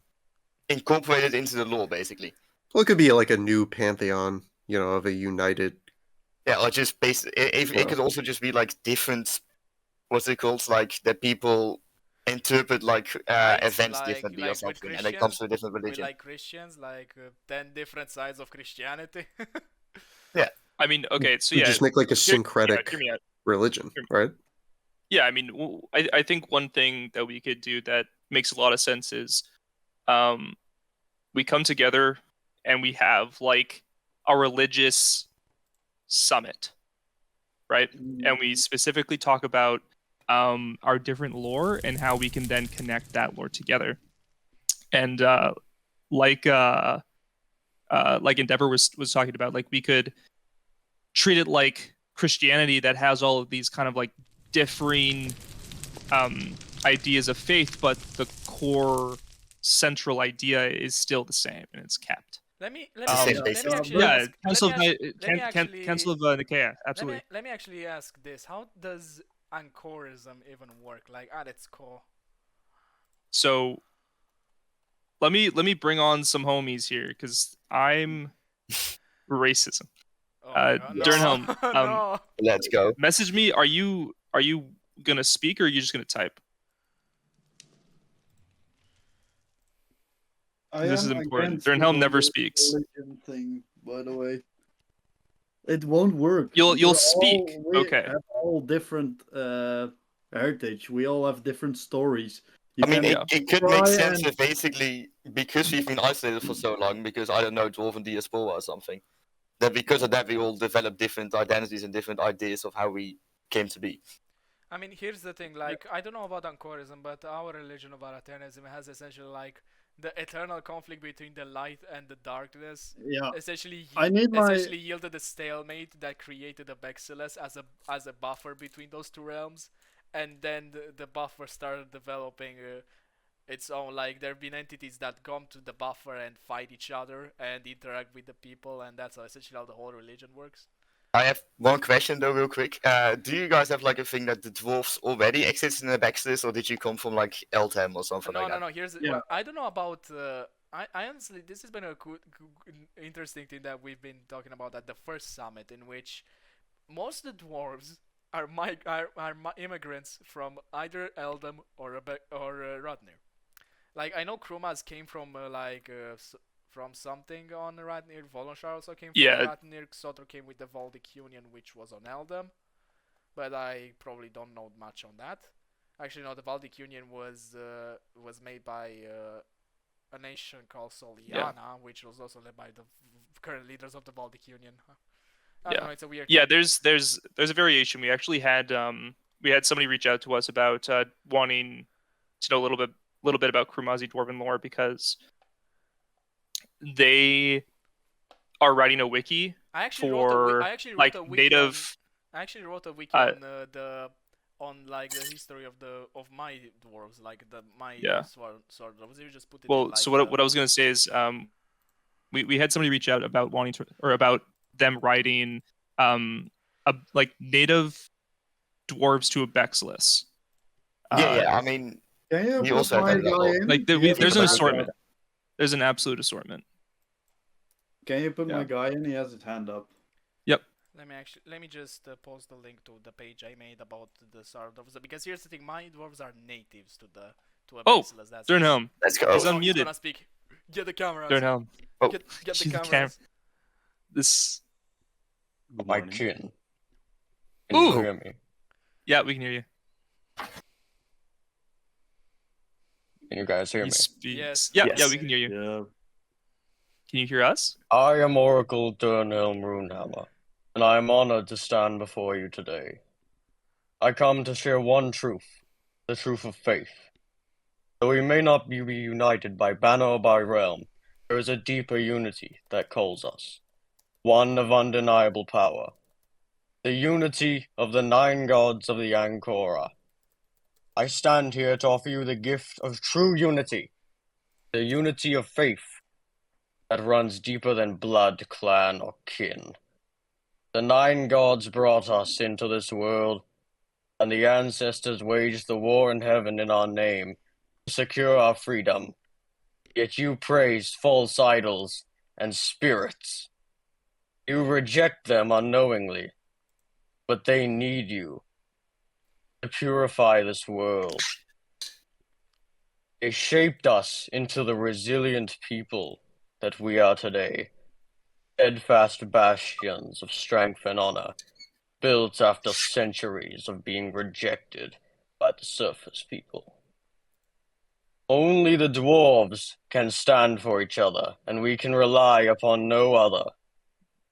incorporate it into the law, basically. Well, it could be a new pantheon, of a united. Yeah, or just it could also just be different. What's it called? That people interpret events differently or something, and it comes to a different religion. We like Christians, 10 different sides of Christianity. Yeah, I mean, okay, so just make a syncretic religion, right? Yeah, I mean, I think one thing that we could do that makes a lot of sense is, we come together and we have a religious summit, right? And we specifically talk about our different lore and how we can then connect that lore together. And like Endeavor was talking about, we could treat it like Christianity that has all of these kind of differing ideas of faith, but the core central idea is still the same and it's kept. Let me the same actually basis. Yeah, let Council me of ask, Ni- let me Can- actually Council of Nicaea, absolutely. let me actually ask this: how does anchorism even work? Like at its core? So let me bring on some homies here because I'm racism. Oh my god, Durnhelm, no, no. Let's go. message me. Are you gonna speak or are you just gonna type? I This am is important. against the Durnhelm never whole speaks. religion thing, by the way. It won't work. You'll speak. We Okay. have all different heritage. We all have different stories. You I mean, can Yeah. it could try make sense and if basically, because we've been isolated for so long, because I don't know, Dwarven diaspora or something, that because of that we all develop different identities and different ideas of how we came to be. I mean, here's the thing. Like, I don't know about anchorism, but our religion of Arathenism has essentially like the eternal conflict between the light and the darkness. yeah. Essentially, I need my essentially yielded a stalemate that created a Bexilus as a buffer between those two realms, and then the buffer started developing its own. Like, there have been entities that come to the buffer and fight each other and interact with the people, and that's essentially how the whole religion works. I have one question though, real quick. Do you guys have like a thing that the dwarves already exist in the Bexlist, or did you come from like Eltham or something No, like no, that? no. Here's Yeah. well, I don't know about. I honestly, this has been a interesting thing that we've been talking about at the first summit, in which most of the dwarves are immigrants from either Eldam or Rodnir. Like I know Krumas came from from something on Radnir. Volonshar also came from Yeah. Radnir. Xotr came with the Valdic Union, which was on Eldam, but I probably don't know much on that. Actually, no, the Valdic Union was made by a nation called Soliana, which was also led by the current leaders of the Baltic Union. I don't know, it's a weird Yeah, thing. there's a variation. We actually had somebody reach out to us about wanting to know a little bit about Krumazi Dwarven lore because they are writing a wiki I actually for wrote a wiki native. I actually wrote a wiki on like the history of my dwarves, like my Yeah. sword. You just put it in Well, like so what I was gonna say is we had somebody reach out about wanting to or about them writing like native dwarves to a Bexless. Yeah. I mean, Can you we put also have my that level. guy in? Like Do you have there's a an backup? assortment. There's an absolute assortment. Can you put Yeah. my guy in? He has his hand up. Yep. let me just post the link to the page I made about the sword dwarves, because here's the thing: my dwarves are natives to a Oh, Bexilus. That's Durnhelm. Let's go. He's oh, he's unmuted. gonna speak. Get the cameras. Durnhelm. Oh, Get the She's the cameras. This. Good My morning. kin. Can you Ooh. hear me? Yeah, we can hear you. Can you guys hear He me? speaks. Yes. Yeah, Yes. yeah, we can hear you. Yeah. Can you hear us? I am Oracle Durnhelm Runehammer, and I am honored to stand before you today. I come to share one truth, the truth of faith. Though we may not be reunited by banner or by realm, there is a deeper unity that calls us, one of undeniable power. The unity of the 9 gods of the Ancora. I stand here to offer you the gift of true unity, the unity of faith that runs deeper than blood, clan, or kin. The 9 gods brought us into this world, and the ancestors waged the war in heaven in our name to secure our freedom. Yet you praise false idols and spirits. You reject them unknowingly, but they need you to purify this world. They shaped us into the resilient people that we are today. Steadfast bastions of strength and honor, built after centuries of being rejected by the surface people. Only the dwarves can stand for each other, and we can rely upon no other.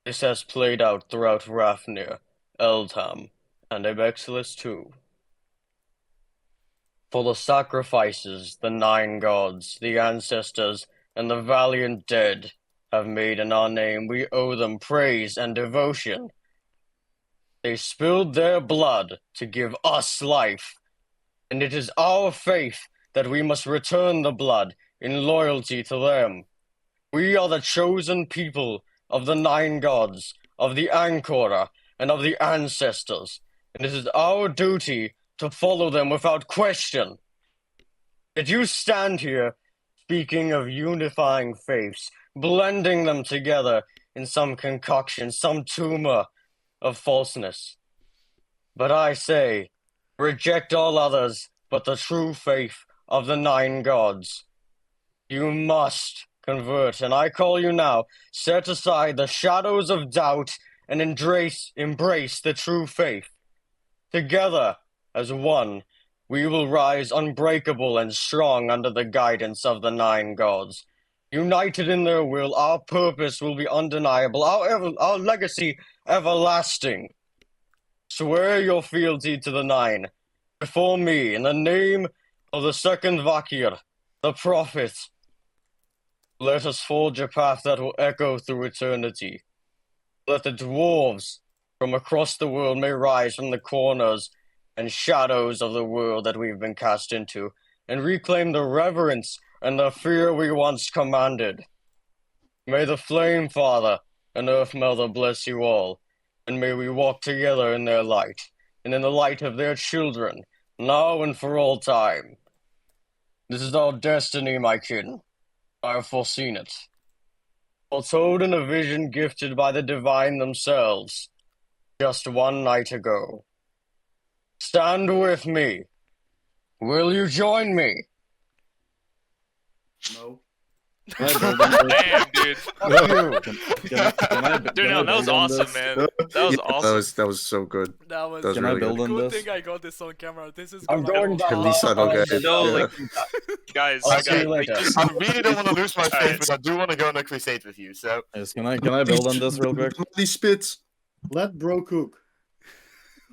This has played out throughout Rafnir, Eldham, and Abexilus too. For the sacrifices the 9 gods, the ancestors, and the valiant dead have made in our name, we owe them praise and devotion. They spilled their blood to give us life, and it is our faith that we must return the blood in loyalty to them. We are the chosen people of the 9 gods, of the Ancora, and of the ancestors, and it is our duty to follow them without question. Yet you stand here speaking of unifying faiths, blending them together in some concoction, some tumor of falseness. But I say, reject all others but the true faith of the 9 gods. You must convert, and I call you now, set aside the shadows of doubt and embrace the true faith. Together, as one, we will rise unbreakable and strong under the guidance of the 9 gods. United in their will, our purpose will be undeniable, our legacy everlasting. Swear your fealty to the 9 before me in the name of the second Vakir, the prophet. Let us forge a path that will echo through eternity. Let the dwarves from across the world may rise from the corners and shadows of the world that we've been cast into, and reclaim the reverence and the fear we once commanded. May the Flame Father and Earth Mother bless you all, and may we walk together in their light, and in the light of their children, now and for all time. This is our destiny, my kin. I have foreseen it. Foretold in a vision gifted by the divine themselves, just one night ago. Stand with me. Will you join me? No. Can I build on this? Damn, dude. Fuck you. Dude, no, that was awesome, man. That was awesome. That was so good. That was That was Can I really build good. on good this? thing I got this on camera. This is I'm gonna going go back. At least I don't get it. No, Yeah. like, guys, I'll see you like, later. just, I really don't want to lose my faith, Alright. but I do want to go on a crusade with you. So Yes, can I build on this real quick? These spits. Let bro cook.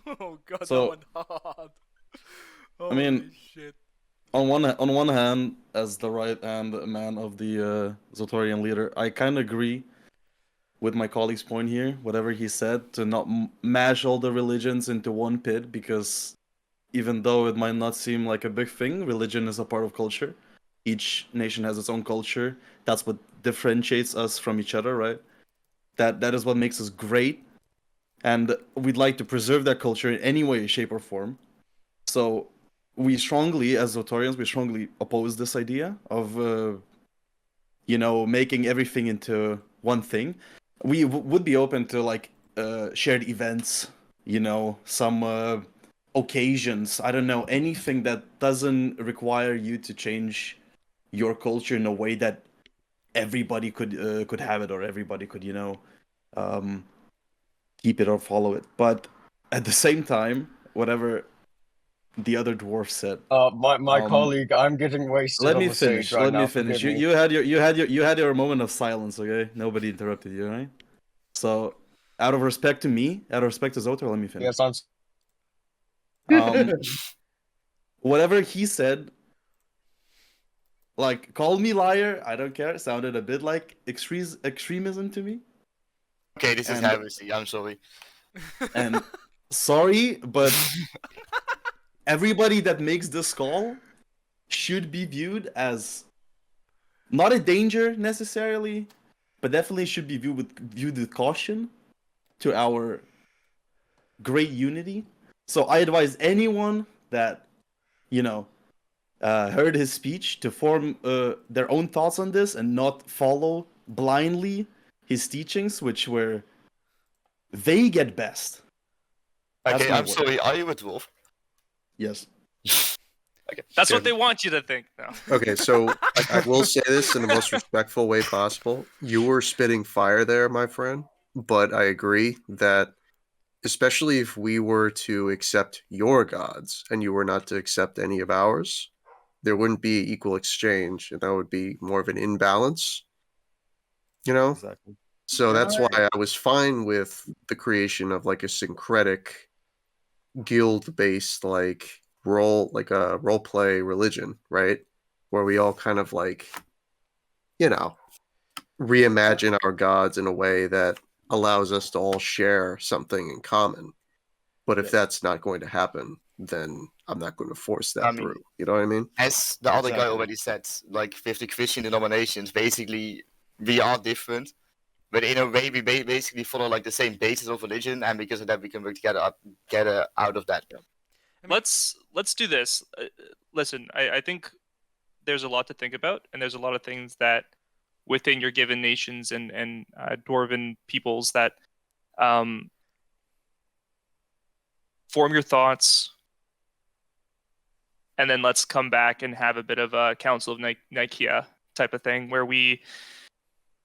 Oh god, So- that one hard. I mean- Holy shit. On one hand, as the right hand man of the Zotorian leader, I kind of agree with my colleague's point here. Whatever he said, to not mash all the religions into one pit, because even though it might not seem like a big thing, religion is a part of culture. Each nation has its own culture. That's what differentiates us from each other, right? That is what makes us great, and we'd like to preserve that culture in any way, shape, or form. So we strongly, as Zotorians, we strongly oppose this idea of, making everything into one thing. We would be open to like shared events, some occasions. I don't know, anything that doesn't require you to change your culture in a way that everybody could have it, or everybody could, keep it or follow it. But at the same time, whatever the other dwarf said. My colleague, I'm getting wasted Let on me the stage finish. right Let now. me finish. Forgive You me. had your moment of silence. Okay, nobody interrupted you, right? So, out of respect to me, out of respect to Zotor, let me finish. Yes, I'm. Um, whatever he said, like, call me liar. I don't care. It sounded a bit like extremism to me. okay, this is And- heresy. I'm sorry. And sorry, but everybody that makes this call should be viewed as not a danger necessarily, but definitely should be viewed with caution to our great unity. So I advise anyone that, heard his speech to form their own thoughts on this and not follow blindly his teachings, which were vague at best. That's Okay, my I'm word. sorry. Are you a dwarf? Yes. that's Okay. what they want you to think. No. Okay, so I will say this in the most respectful way possible. You were spitting fire there, my friend, but I agree that, especially if we were to accept your gods and you were not to accept any of ours, there wouldn't be equal exchange, and that would be more of an imbalance. Exactly. So Can that's I- why I was fine with the creation of like a syncretic guild-based like a role play religion, right? Where we all kind of like, reimagine our gods in a way that allows us to all share something in common. But if Yes. that's not going to happen, then I'm not going to force that I mean- through. You know what I mean? As the other guy Exactly. already said, like with the Christian denominations, basically we are different, but in a way we basically follow like the same basis of religion, and because of that we can work together out of that. I mean, Let's do this. Listen, I think there's a lot to think about, and there's a lot of things that within your given nations and Dwarven peoples that form your thoughts, and then let's come back and have a bit of a Council of Nicaea type of thing where we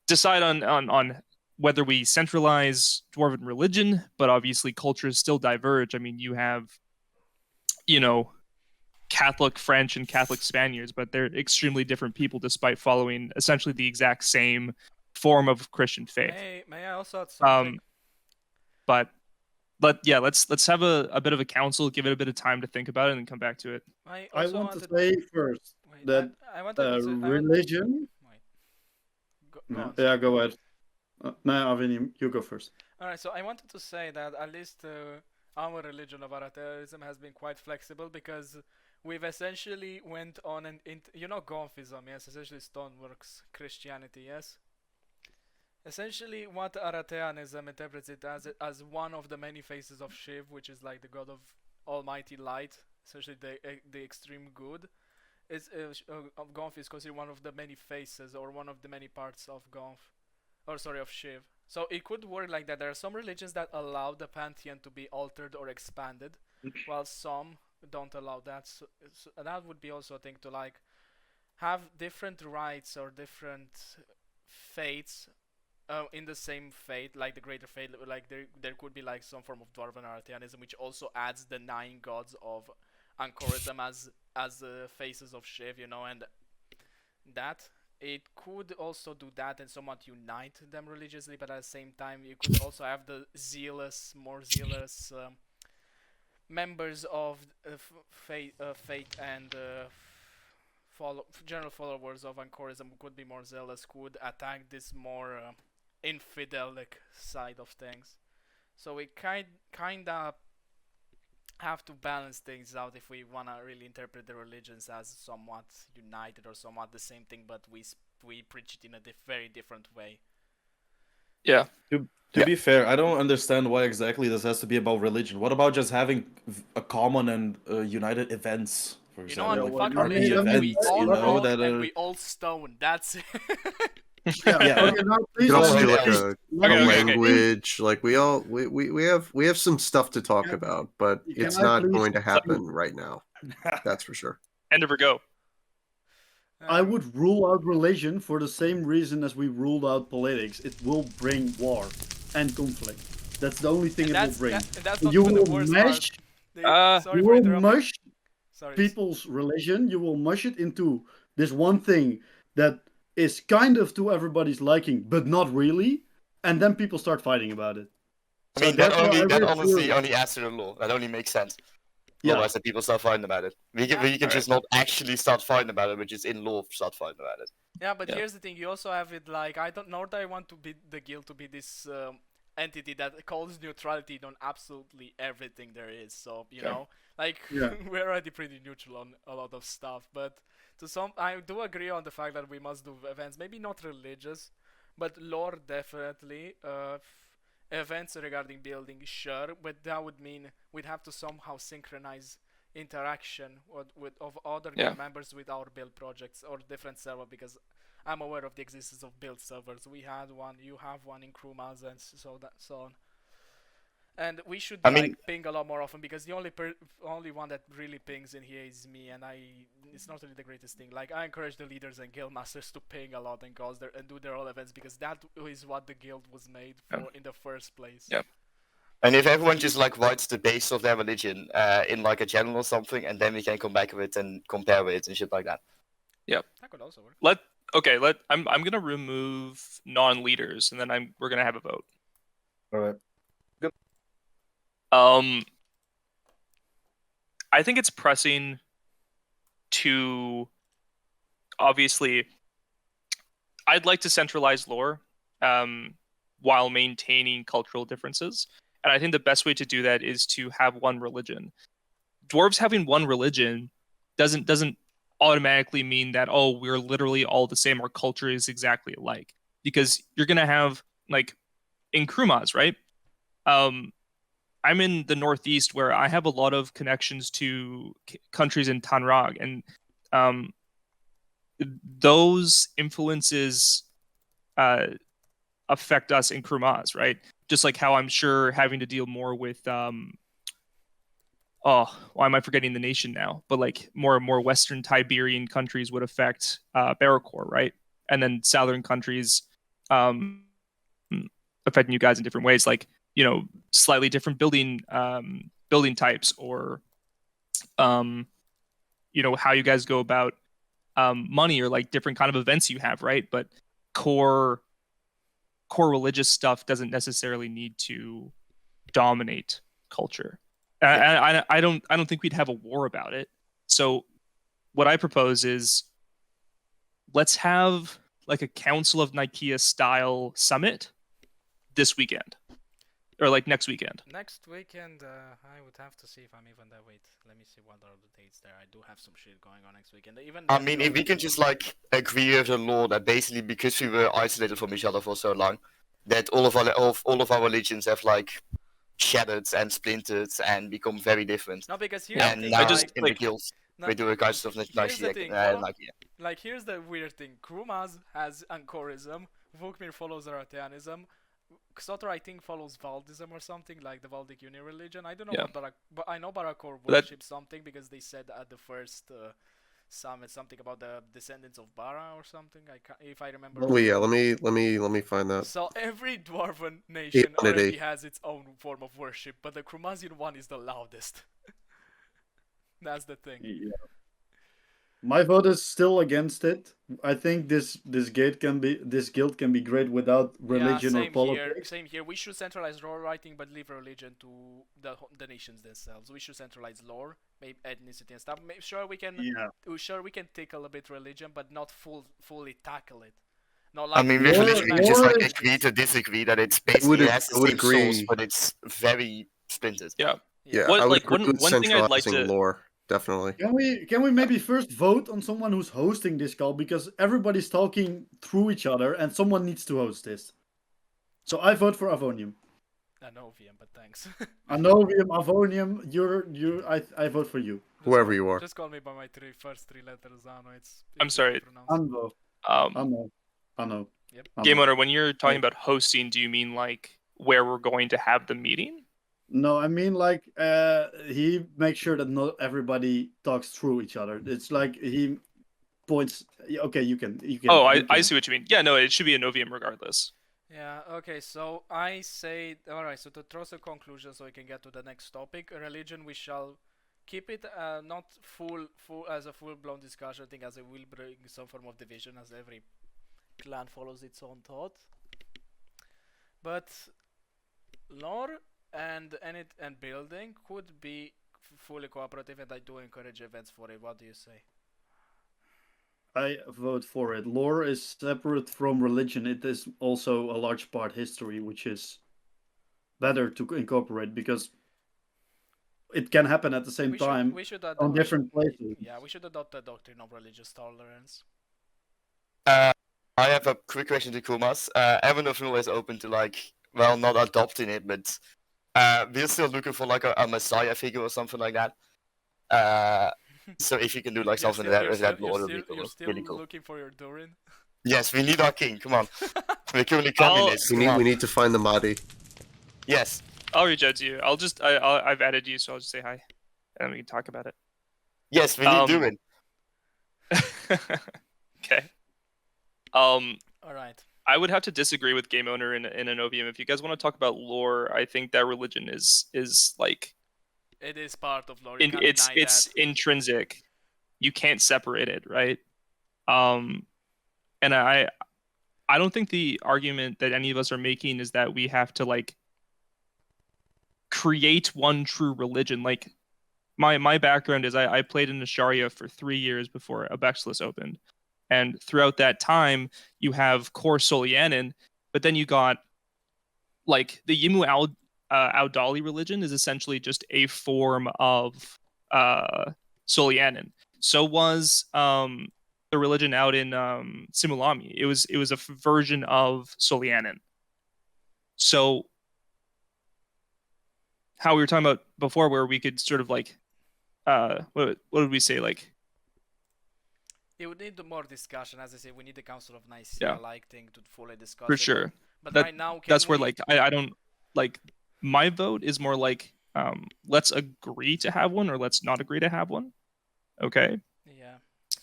decide on whether we centralize Dwarven religion, but obviously cultures still diverge. I mean, you have, Catholic French and Catholic Spaniards, but they're extremely different people despite following essentially the exact same form of Christian faith. may I also add something? But let's have a bit of a council, give it a bit of time to think about it, and then come back to it. I want to say first that religion. Go on. Yeah, go ahead. No, Avini, you go first. Alright, so I wanted to say that at least our religion of Aratheism has been quite flexible because we've essentially went on Gonthism, yes, essentially StoneWorks Christianity, yes. Essentially, what Aratheanism interprets it as one of the many faces of Shiv, which is like the god of almighty light, essentially the extreme good. Gonf is considered one of the many faces or one of the many parts of of Shiv. So it could work like that. There are some religions that allow the pantheon to be altered or expanded, while some don't allow that. So that would be also a thing to like have different rites or different fates in the same fate, like the greater fate. Like there could be like some form of Dwarven Aratheanism, which also adds the 9 gods of Anchorism as the faces of Shiv, and that it could also do that and somewhat unite them religiously, but at the same time you could also have the more zealous members of fate and general followers of Anchorism who could be more zealous, could attack this more infidelic side of things. So we kinda have to balance things out if we want to really interpret the religions as somewhat united or somewhat the same thing, but we preach it in a very different way. Yeah. To be fair, I don't understand why exactly this has to be about religion. What about just having a common and united events? For example, Fuck like religion, we events, all roll that and we all stone. That's it. Yeah. Okay, now You please can also do let like me- a language. Like we have some stuff to talk about, but Can it's I not please- going to happen right now. That's for sure. Endeavor, go. I would rule out religion for the same reason as we ruled out politics. It will bring war and conflict. That's the only thing it will bring. That's not You even the will worst mesh. part. Sorry You for will interrupting. mush Sorry. people's religion. You will mush it into this one thing that is kind of to everybody's liking, but not really, and then people start fighting about it. I mean, therefore, that I honestly really- only adds to the law. That only makes sense. Yeah. Otherwise, that people start fighting about it. We can just not actually start fighting about it, but just in law start fighting about it. Yeah, but here's the thing. You also have it like I don't know that I want to be the guild to be this entity that calls neutrality on absolutely everything there is. So like we're already pretty neutral on a lot of stuff. But I do agree on the fact that we must do events, maybe not religious, but lore definitely. Events regarding building, sure, but that would mean we'd have to somehow synchronize interaction of other guild members with our build projects or different server, because I'm aware of the existence of build servers. We had one, you have one in Krumas, and so on. And we should ping a lot more often, because the only one that really pings in here is me, and it's not really the greatest thing. Like, I encourage the leaders and guild masters to ping a lot and go there and do their own events, because that is what the guild was made for in the first place. Yep. And if everyone just like writes the base of their religion in like a journal or something, and then we can come back with it and compare it and shit like that. Yep. That could also work. I'm gonna remove non-leaders, and then we're gonna have a vote. All right. I think it's pressing to, obviously, I'd like to centralize lore while maintaining cultural differences. And I think the best way to do that is to have one religion. Dwarves having one religion doesn't automatically mean that, we're literally all the same, our culture is exactly alike. because you're gonna have like in Krumaz, right? I'm in the Northeast where I have a lot of connections to countries in Tanrag, and um, those influences affect us in Krumaz, right? Just like how I'm sure having to deal more with oh, why am I forgetting the nation now? But like more Western Tiberian countries would affect Barracor, right? And then Southern countries um, affecting you guys in different ways, like slightly different building types, or how you guys go about money, or like different kind of events you have, right? But core religious stuff doesn't necessarily need to dominate culture. I don't think we'd have a war about it. So what I propose is let's have like a Council of Nicaea style summit this weekend, or like next weekend. Next weekend, I would have to see if I'm even there. Wait, let me see what are the dates there. I do have some shit going on next weekend. Even I then, mean, though- if we can just like agree with the law that basically because we were isolated from each other for so long, that all of our religions have like shattered and splintered and become very different. No, because here's And the thing. now just, in like, the guilds, no, we do a kind of here's the thing. Like, here's the weird thing. Krumaz has Ankorism. Vukmir follows Zoroastrianism. Xotor, I think, follows Valdism or something, like the Valdic Uni religion. I don't know Yeah. but I know Baracor That- worships something because they said at the first summit something about the descendants of Bara or something. If I remember. Oh yeah, let me find that. So every Dwarven nation Humanity. already has its own form of worship, but the Krumazian one is the loudest. That's the thing. Yeah. My vote is still against it. I think this guild can be great without religion or politics. Same here. We should centralize lore writing, but leave religion to the nations themselves. We should centralize lore, maybe ethnicity and stuff. Sure, we can. Yeah. Sure, we can tickle a bit religion, but not fully tackle it. Not I like mean, with Lore- religion, we just like lore is- agree to disagree that it's would basically ag- has the I would same source, agree. but it's very splintered. Yeah. Yeah, What- I would like, agree one- with one thing I'd like centralizing to- lore, definitely. Can we maybe first vote on someone who's hosting this call, because everybody's talking through each other and someone needs to host this. So I vote for Avonium. I know VM, but thanks. Anovium, Avonium, I vote for you. Whoever you are. Just call me by my first three letters, Zano. It's I'm easy sorry. to pronounce. Anvo. Um, Ano. Yep. Game owner, when you're talking Yeah. about hosting, do you mean like where we're going to have the meeting? No, I mean like he makes sure that not everybody talks through each other. It's like he points. Okay, you can. Oh, you I can. see what you mean. Yeah, no, it should be a Novium regardless. Yeah, okay, so I say, alright, so to throw some conclusion so we can get to the next topic, religion, we shall keep it not full as a full-blown discussion, I think, as it will bring some form of division as every clan follows its own thought. But lore and building could be fully cooperative, and I do encourage events for it. What do you say? I vote for it. Lore is separate from religion. It is also a large part history, which is better to incorporate because it can happen at the same time We should on different places. Yeah, we should adopt the doctrine of religious tolerance. I have a quick question to Kumas. Evan of Nul is open to like, well, not adopting it, but we're still looking for like a messiah figure or something like that. So if you can do like something with that lore, it'll be cool. You're still Really cool. looking for your Durin? Yes, we need our king. Come on, we're currently I'll- communists. We Come on. need to find the Mahdi. Yes. I'll reach out to you. I've added you, so I'll just say hi, and we can talk about it. Yes, we need Durin. Okay. Alright. I would have to disagree with Game Owner in an Novium. If you guys want to talk about lore, I think that religion is like It is part of lore. You can't it's deny that. intrinsic. You can't separate it, right? And I don't think the argument that any of us are making is that we have to like create one true religion. Like my background is I played in Asharia for 3 years before Abexilus opened. And throughout that time, you have core Solianin, but then you got like the Yimu Audali religion is essentially just a form of Solianin. So was the the religion out in Simulami. It was a version of Solianin. So how we were talking about before, where we could sort of like, what did we say? Like, It would need more discussion. As I say, we need the Council of Nicaea Yeah. like thing to fully discuss for it. sure. But That- right now, That's can where we- like I don't like my vote is more like let's agree to have one or let's not agree to have one. Okay. Yeah.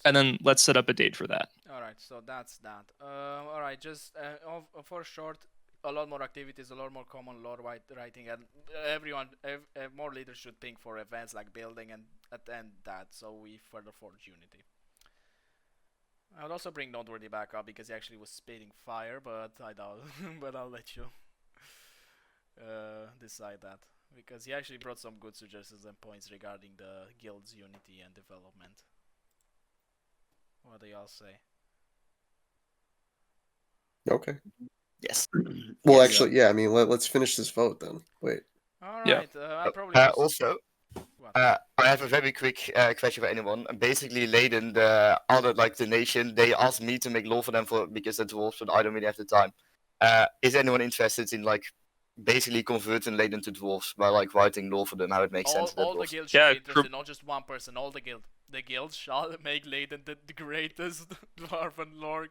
And then let's set up a date for that. Alright, so that's that. Alright, just for short, a lot more activities, a lot more common lore writing, and everyone, more leaders should think for events like building and attend that, so we further forge unity. I would also bring Noteworthy back up because he actually was spitting fire, but I doubt. But I'll let you decide that, because he actually brought some good suggestions and points regarding the guild's unity and development. What do y'all say? Okay. Yes. Well, Yes. actually, yeah. I mean, let's finish this vote then. Wait. Alright, I probably just... Also, What? I have a very quick question for anyone. Basically, Leiden, the other like the nation, they asked me to make law for them because they're dwarves, but I don't really have the time. Is anyone interested in like basically converting Leiden to dwarves by like writing law for them? How it makes sense? to all the dwarves? guilds should Yeah, be interested, not just one person, all the guild. The guild shall make Leiden the greatest Dwarven lord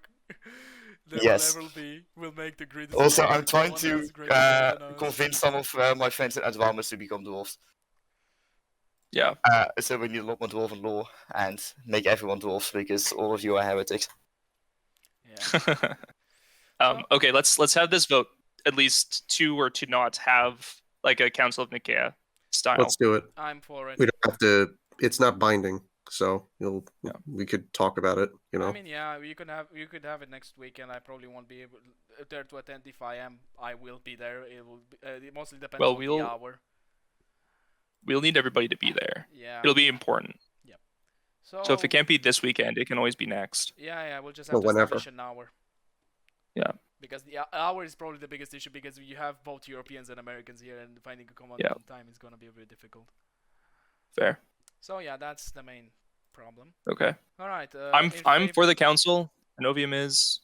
there Yes. will ever be. Will make the greatest Also, Dwarven I'm trying no one to else greater than us. convince some of my friends in Advamas to become dwarves. Yeah. So we need a lot more dwarven law and make everyone dwarves because all of you are heretics. Yeah. Okay, let's have this vote at least to or to not have like a Council of Nicaea style. Let's do it. I'm for it. We don't have to. It's not binding, so Yeah. we could talk about it. You know. I mean, yeah, you could have it next week, and I probably won't be able there to attend. If I am, I will be there. It will be, it mostly depends Well, on the we'll- hour. We'll need everybody to be there. Yeah. It'll be important. So So if it can't be this weekend, it can always be next. yeah, we'll just have Well, to whenever. establish an hour. Yeah. Because the hour is probably the biggest issue because you have both Europeans and Americans here, and finding a common Yeah. time is gonna be very difficult. Fair. So yeah, that's the main problem. Okay. All right. I'm for the council. Novium is.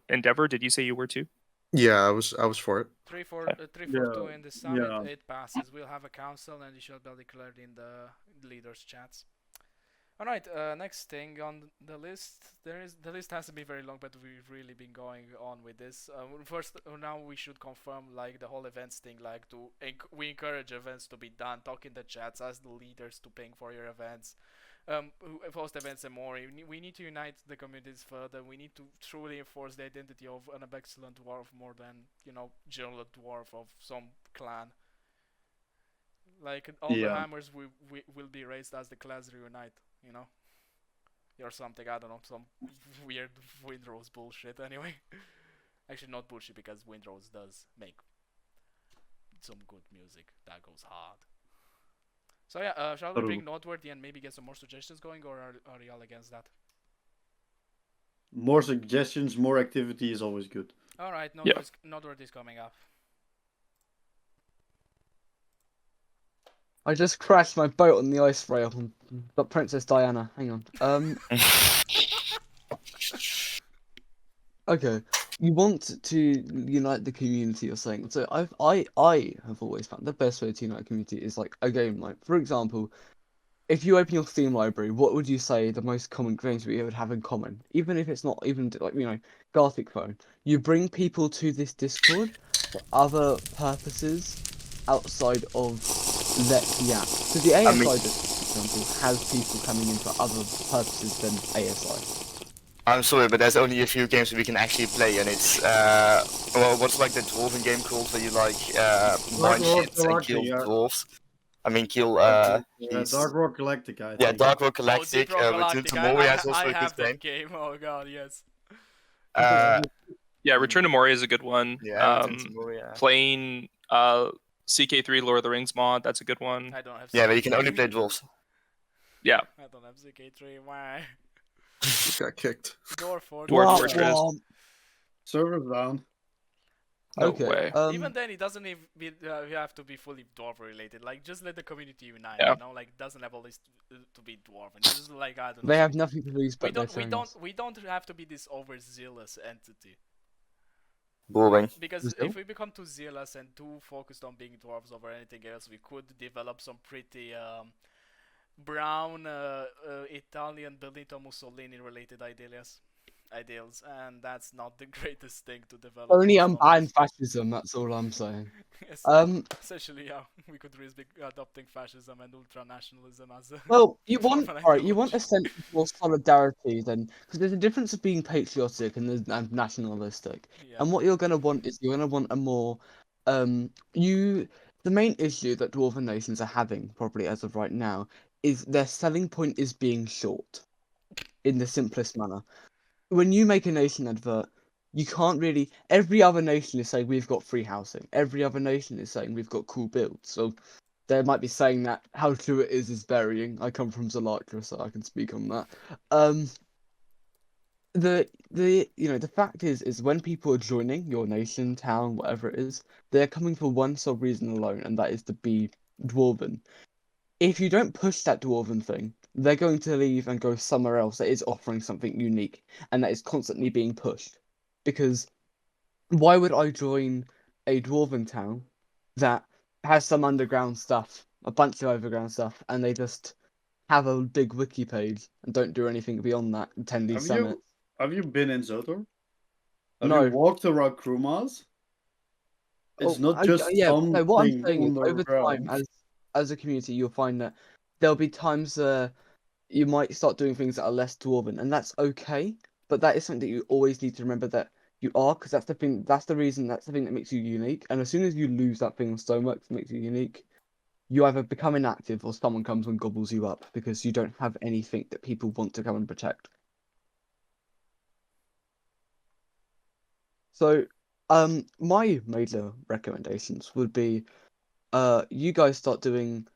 Endeavor. Did you say you were too? Yeah, I was for it. 3-4-2 in the summit. yeah. It passes. We'll have a council, and it shall be declared in the leaders' chats. All right. Next thing on the list, the list hasn't been very long, but we've really been going on with this. First, now we should confirm like the whole events thing. Like we encourage events to be done. Talk in the chats, ask the leaders to ping for your events. Host events and more. We need to unite the communities further. We need to truly enforce the identity of an excellent dwarf more than, general dwarf of some clan. Like all the Yeah. hammers will be raised as the clans reunite, or something. I don't know, some weird Windrose bullshit. Anyway, actually not bullshit because Windrose does make some good music that goes hard. So yeah, shall we bring Noteworthy and maybe get some more suggestions going, or are y'all against that? More suggestions, more activity is always good. All right, Yeah. Noteworthy is coming up. I just crashed my boat on the ice rail and got Princess Diana. Hang on. Okay. You want to unite the community, you're saying. So I have always found the best way to unite a community is like a game like, for example, if you open your Steam library, what would you say the most common games we would have in common? Even if it's not even like, Gothic Phone. You bring people to this Discord for other purposes outside of the app. So the ASI Discord, for example, has people coming in for other purposes than ASI. I'm sorry, but there's only a few games we can actually play, and it's what's like the dwarven game called where you like mine Rock shit and Galactic, kill yeah. dwarves? I mean, kill Dark Rock Galactic, I yeah, think. Dark Rock Galactic. Deep Rock Return Galactic. to Moria is also I a have good that game. game. Oh god, yes. Yeah, Return to Moria is a good one. Yeah, Return to Moria. Playing CK3 Lord of the Rings mod, that's a good one. I don't have. Yeah, but you can CK3. only play dwarves. Yeah. I don't have CK3. Why? Just got kicked. Dwarf Fortress. Dwarf Womp Fortress. womp. Servers down. No Okay. way. Even then, it doesn't even you have to be fully dwarf related. Like, just let the community unite. Yeah. You know, like, doesn't have always to be dwarven. Just like, I don't know. They have nothing to lose We but their don't tongues. we don't have to be this overzealous entity. Boring. Because Still? if we become too zealous and too focused on being dwarves over anything else, we could develop some pretty brown Italian Benito Mussolini related ideals, and that's not the greatest thing to develop. Only in unbind StoneWorks. fascism, that's all I'm saying. Yes, essentially, yeah, we could risk adopting fascism and ultra-nationalism as a Well, you want Dwarven alright, you want a ideology. sense of more solidarity then, because there's a difference of being patriotic and nationalistic. Yeah. And what you're gonna want is you're gonna want a more the main issue that dwarven nations are having, probably as of right now, is their selling point is being short, in the simplest manner. When you make a nation advert, you can't really. Every other nation is saying we've got free housing. Every other nation is saying we've got cool builds. So they might be saying that how true it is varying. I come from Zalatra, so I can speak on that. The fact is when people are joining your nation, town, whatever it is, they're coming for one sole reason alone, and that is to be dwarven. If you don't push that dwarven thing, they're going to leave and go somewhere else that is offering something unique and that is constantly being pushed. Because why would I join a dwarven town that has some underground stuff, a bunch of overground stuff, and they just have a big wiki page and don't do anything beyond that, attend these summits? Have you been in Zotor? Have No. you walked around Krumas? It's not just yeah. No, what I'm something saying is, on the over time, realm. as a community, you'll find that there'll be times you might start doing things that are less dwarven, and that's okay. But that is something that you always need to remember that you are, because that's the thing. That's the reason. That's the thing that makes you unique. And as soon as you lose that thing on StoneWorks that makes you unique, you either become inactive or someone comes and gobbles you up because you don't have anything that people want to come and protect. So, my major recommendations would be, you guys start doing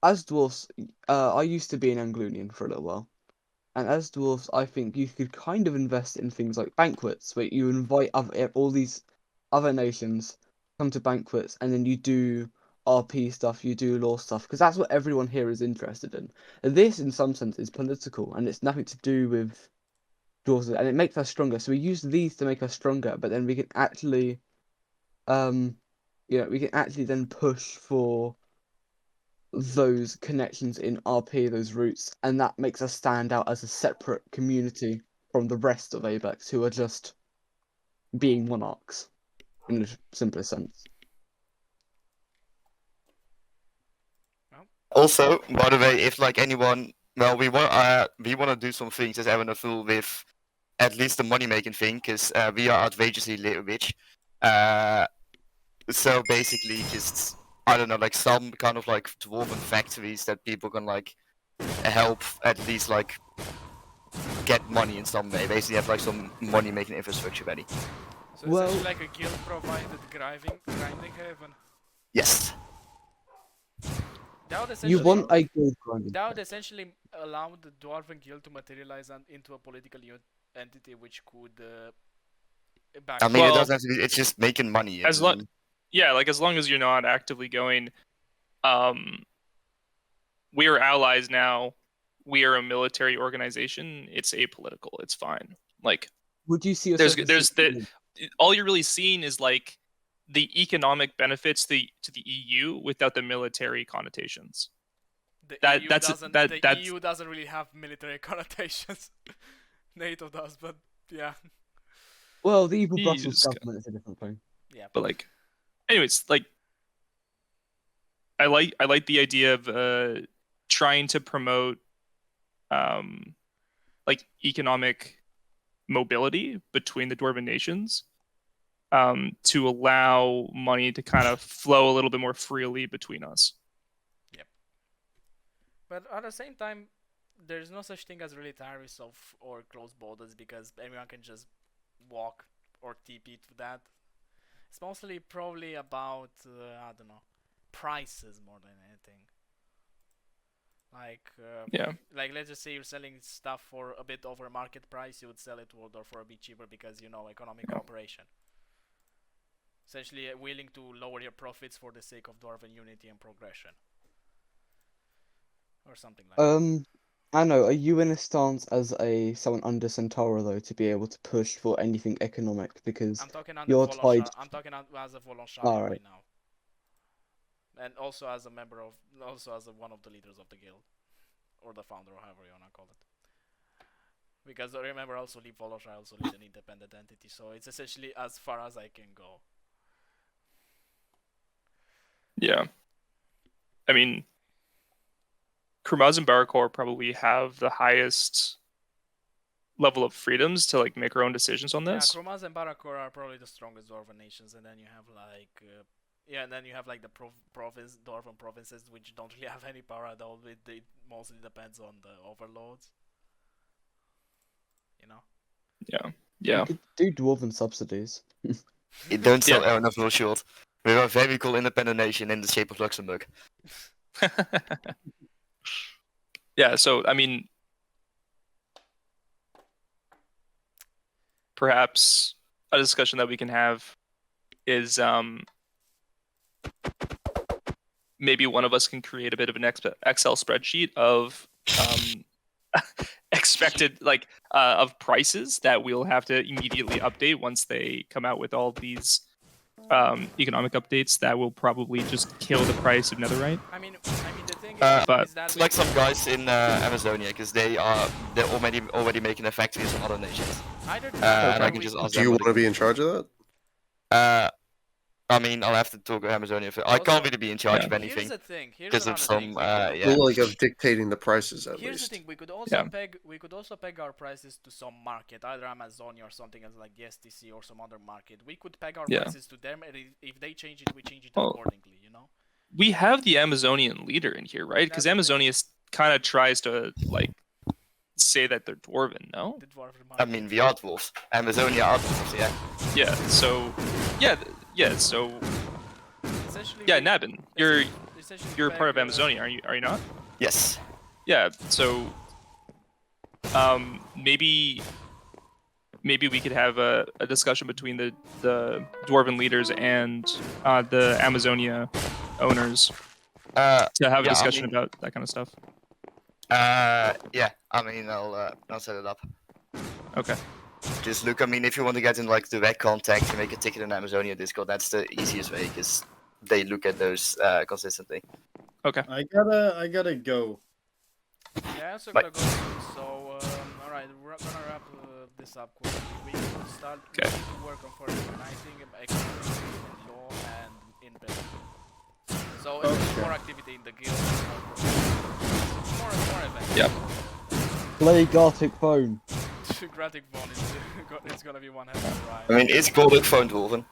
as dwarfs. I used to be an Anglunian for a little while. And as dwarves, I think you could kind of invest in things like banquets, where you invite all these other nations come to banquets, and then you do RP stuff, you do law stuff, because that's what everyone here is interested in. And this, in some sense, is political, and it's nothing to do with dwarves, and it makes us stronger. So we use these to make us stronger, but then we can actually, we can actually then push for those connections in RP, those roots, and that makes us stand out as a separate community from the rest of Apex, who are just being monarchs, in the simplest sense. Also, by the way, if like anyone, well, we want to do some things as Evan Fool with at least the money making thing, because we are outrageously rich. So basically, just I don't know, like some kind of like dwarven factories that people can like help at least like get money in some way. Basically, have like some money making infrastructure ready. So essentially like a guild provided grinding haven. Yes. That would You essentially want a guild grinding. that would essentially allow the Dwarven Guild to materialize into a political entity which could back. I mean, Well, it doesn't have to be. It's just making money. as long as you're not actively going, we are allies now. We are a military organization. It's apolitical. It's fine. Like, would you see yourself? all you're really seeing is like the economic benefits to the EU without the military connotations. The EU doesn't really have military connotations. NATO does, but yeah. Well, the evil Brussels government is a different thing. Yeah. But like, anyways, like, I like the idea of trying to promote like economic mobility between the Dwarven nations, to allow money to kind of flow a little bit more freely between us. Yep. But at the same time, there's no such thing as really tariffs or closed borders, because everyone can just walk or TP to that. It's mostly probably about I don't know, prices more than anything. Like like let's just say you're selling stuff for a bit over market price, you would sell it to Waldorf for a bit cheaper because economic cooperation. Essentially, willing to lower your profits for the sake of Dwarven unity and progression, or something like that. I know. Are you in a stance as someone under Centauro though to be able to push for anything economic because I'm talking under you're tied? I'm talking as a Volonshari Alright. right now, and also as a member of, also as one of the leaders of the guild, or the founder, or however you wanna call it. Because remember, I also lead Volonshari, I also lead an independent entity, so it's essentially as far as I can go. Yeah. I mean, Kurmaz and Barakor probably have the highest level of freedoms to like make our own decisions on this. Yeah, Kromaz and Barakor are probably the strongest Dwarven nations, and then you have like, and then you have like the Dwarven provinces, which don't really have any power at all. It mostly depends on the overlords. You know. Yeah. Yeah. You could do Dwarven subsidies. You don't sell Aaron of no shield. We're a very cool independent nation in the shape of Luxembourg. Yeah, so I mean, perhaps a discussion that we can have is maybe one of us can create a bit of an Excel spreadsheet of expected of prices that we'll have to immediately update once they come out with all these economic updates that will probably just kill the price of netherite. I mean the thing but is that It's like some guys in Amazonia, because they're already making a factory in some other nations. either And I can just ask Do you them. want to be in charge of that? I mean, I'll have to talk to Amazonia. I can't Also, really be in charge yeah. of Here's anything the thing. Here's because of another some thing. yeah. Well, like of dictating the prices at Here's least. the thing. We could also Yeah. peg our prices to some market, either Amazonia or something else like the STC or some other market. We could peg our Yeah. prices to them, and if they change it, we change it Well, accordingly. You know. We have the Amazonian leader in here, right? Because That's the Amazonia kind of tries to like say that they're Dwarven, no? The Dwarven I market. mean, we are dwarves. Amazonia are dwarves, yeah. Yeah. So, yeah. So, Essentially, yeah, we- Nabin, you're essentially you're a part of peg, Amazonia, are you not? Yes. Yeah. So, maybe we could have a discussion between the Dwarven leaders and the Amazonia owners Uh, to have a Yeah, I discussion mean- about that kind of stuff. yeah. I mean, I'll set it up. Okay. Just look. I mean, if you want to get in like direct contact and make a ticket in Amazonia Discord, that's the easiest way because they look at those consistently. Okay. I gotta go. Yeah, so Bye. gotta go soon. So, alright, we're gonna wrap this up quickly. We will start we Okay. need to work on further uniting economy in law and in business. So, if there's Okay. more activity in the guild, more events. Yep. Play Gartic Phone. Gratic Bond is it's gonna be one hell of a I ride. mean, it's called a phone dwarven.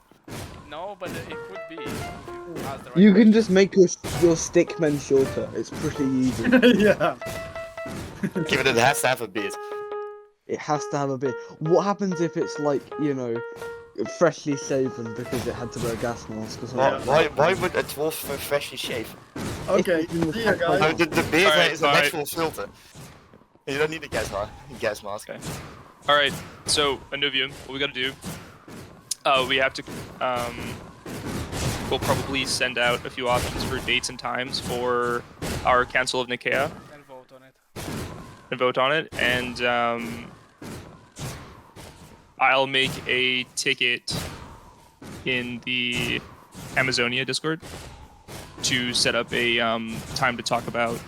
No, but it could be. If you ask the right You can question. just make your stickmen shorter. It's pretty easy. Yeah. Given it has to have a beard. It has to have a bit. What happens if it's like, freshly shaven because it had to wear a gas mask or something? Why would a dwarf freshly shave? Okay. See ya, No, guys. the beard Alright, is a alright. natural filter. You don't need a gas mask. Okay. All right. So, Anuvium, what we got to do? We have to. We'll probably send out a few options for dates and times for our Council of Nicaea And vote on it. and vote on it. And I'll make a ticket in the Amazonia Discord to set up a time to talk about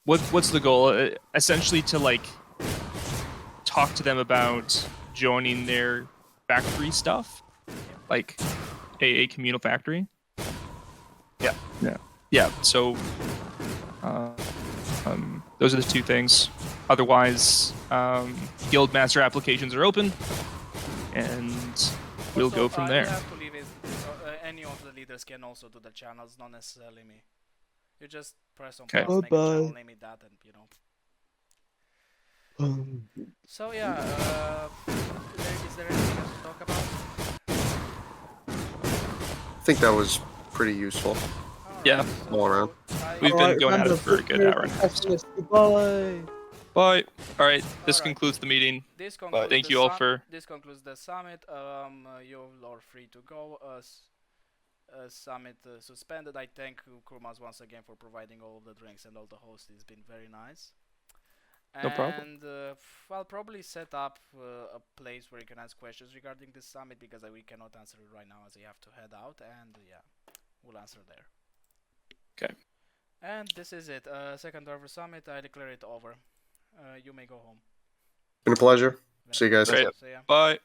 what's the goal. Essentially, to like talk to them about joining their factory stuff, like a communal factory. Yeah. So those are the two things. Otherwise, Guildmaster applications are open, and we'll Also, go from I there. will have to leave it. Any of the leaders can also do the channels, not necessarily me. You just press on Okay. plus, make a Bye-bye. channel, name it that, and So yeah, is there anything else to talk about? I think that was pretty useful. Alright, Yeah. All around. I- We've been going at it for a good hour and a half. Goodbye. Bye. All right. This Alright. concludes the meeting. This concludes Thank the you all for. This concludes the summit. You are free to go. Summit suspended. I thank Kurmas once again for providing all the drinks and all the hosts. It's been very nice. No problem. And I'll probably set up a place where you can ask questions regarding this summit because we cannot answer it right now as we have to head out. And yeah, we'll answer there. Okay. And this is it. Second Dwarven summit. I declare it over. You may go home. Been a pleasure. See you guys. Great. See ya. Bye.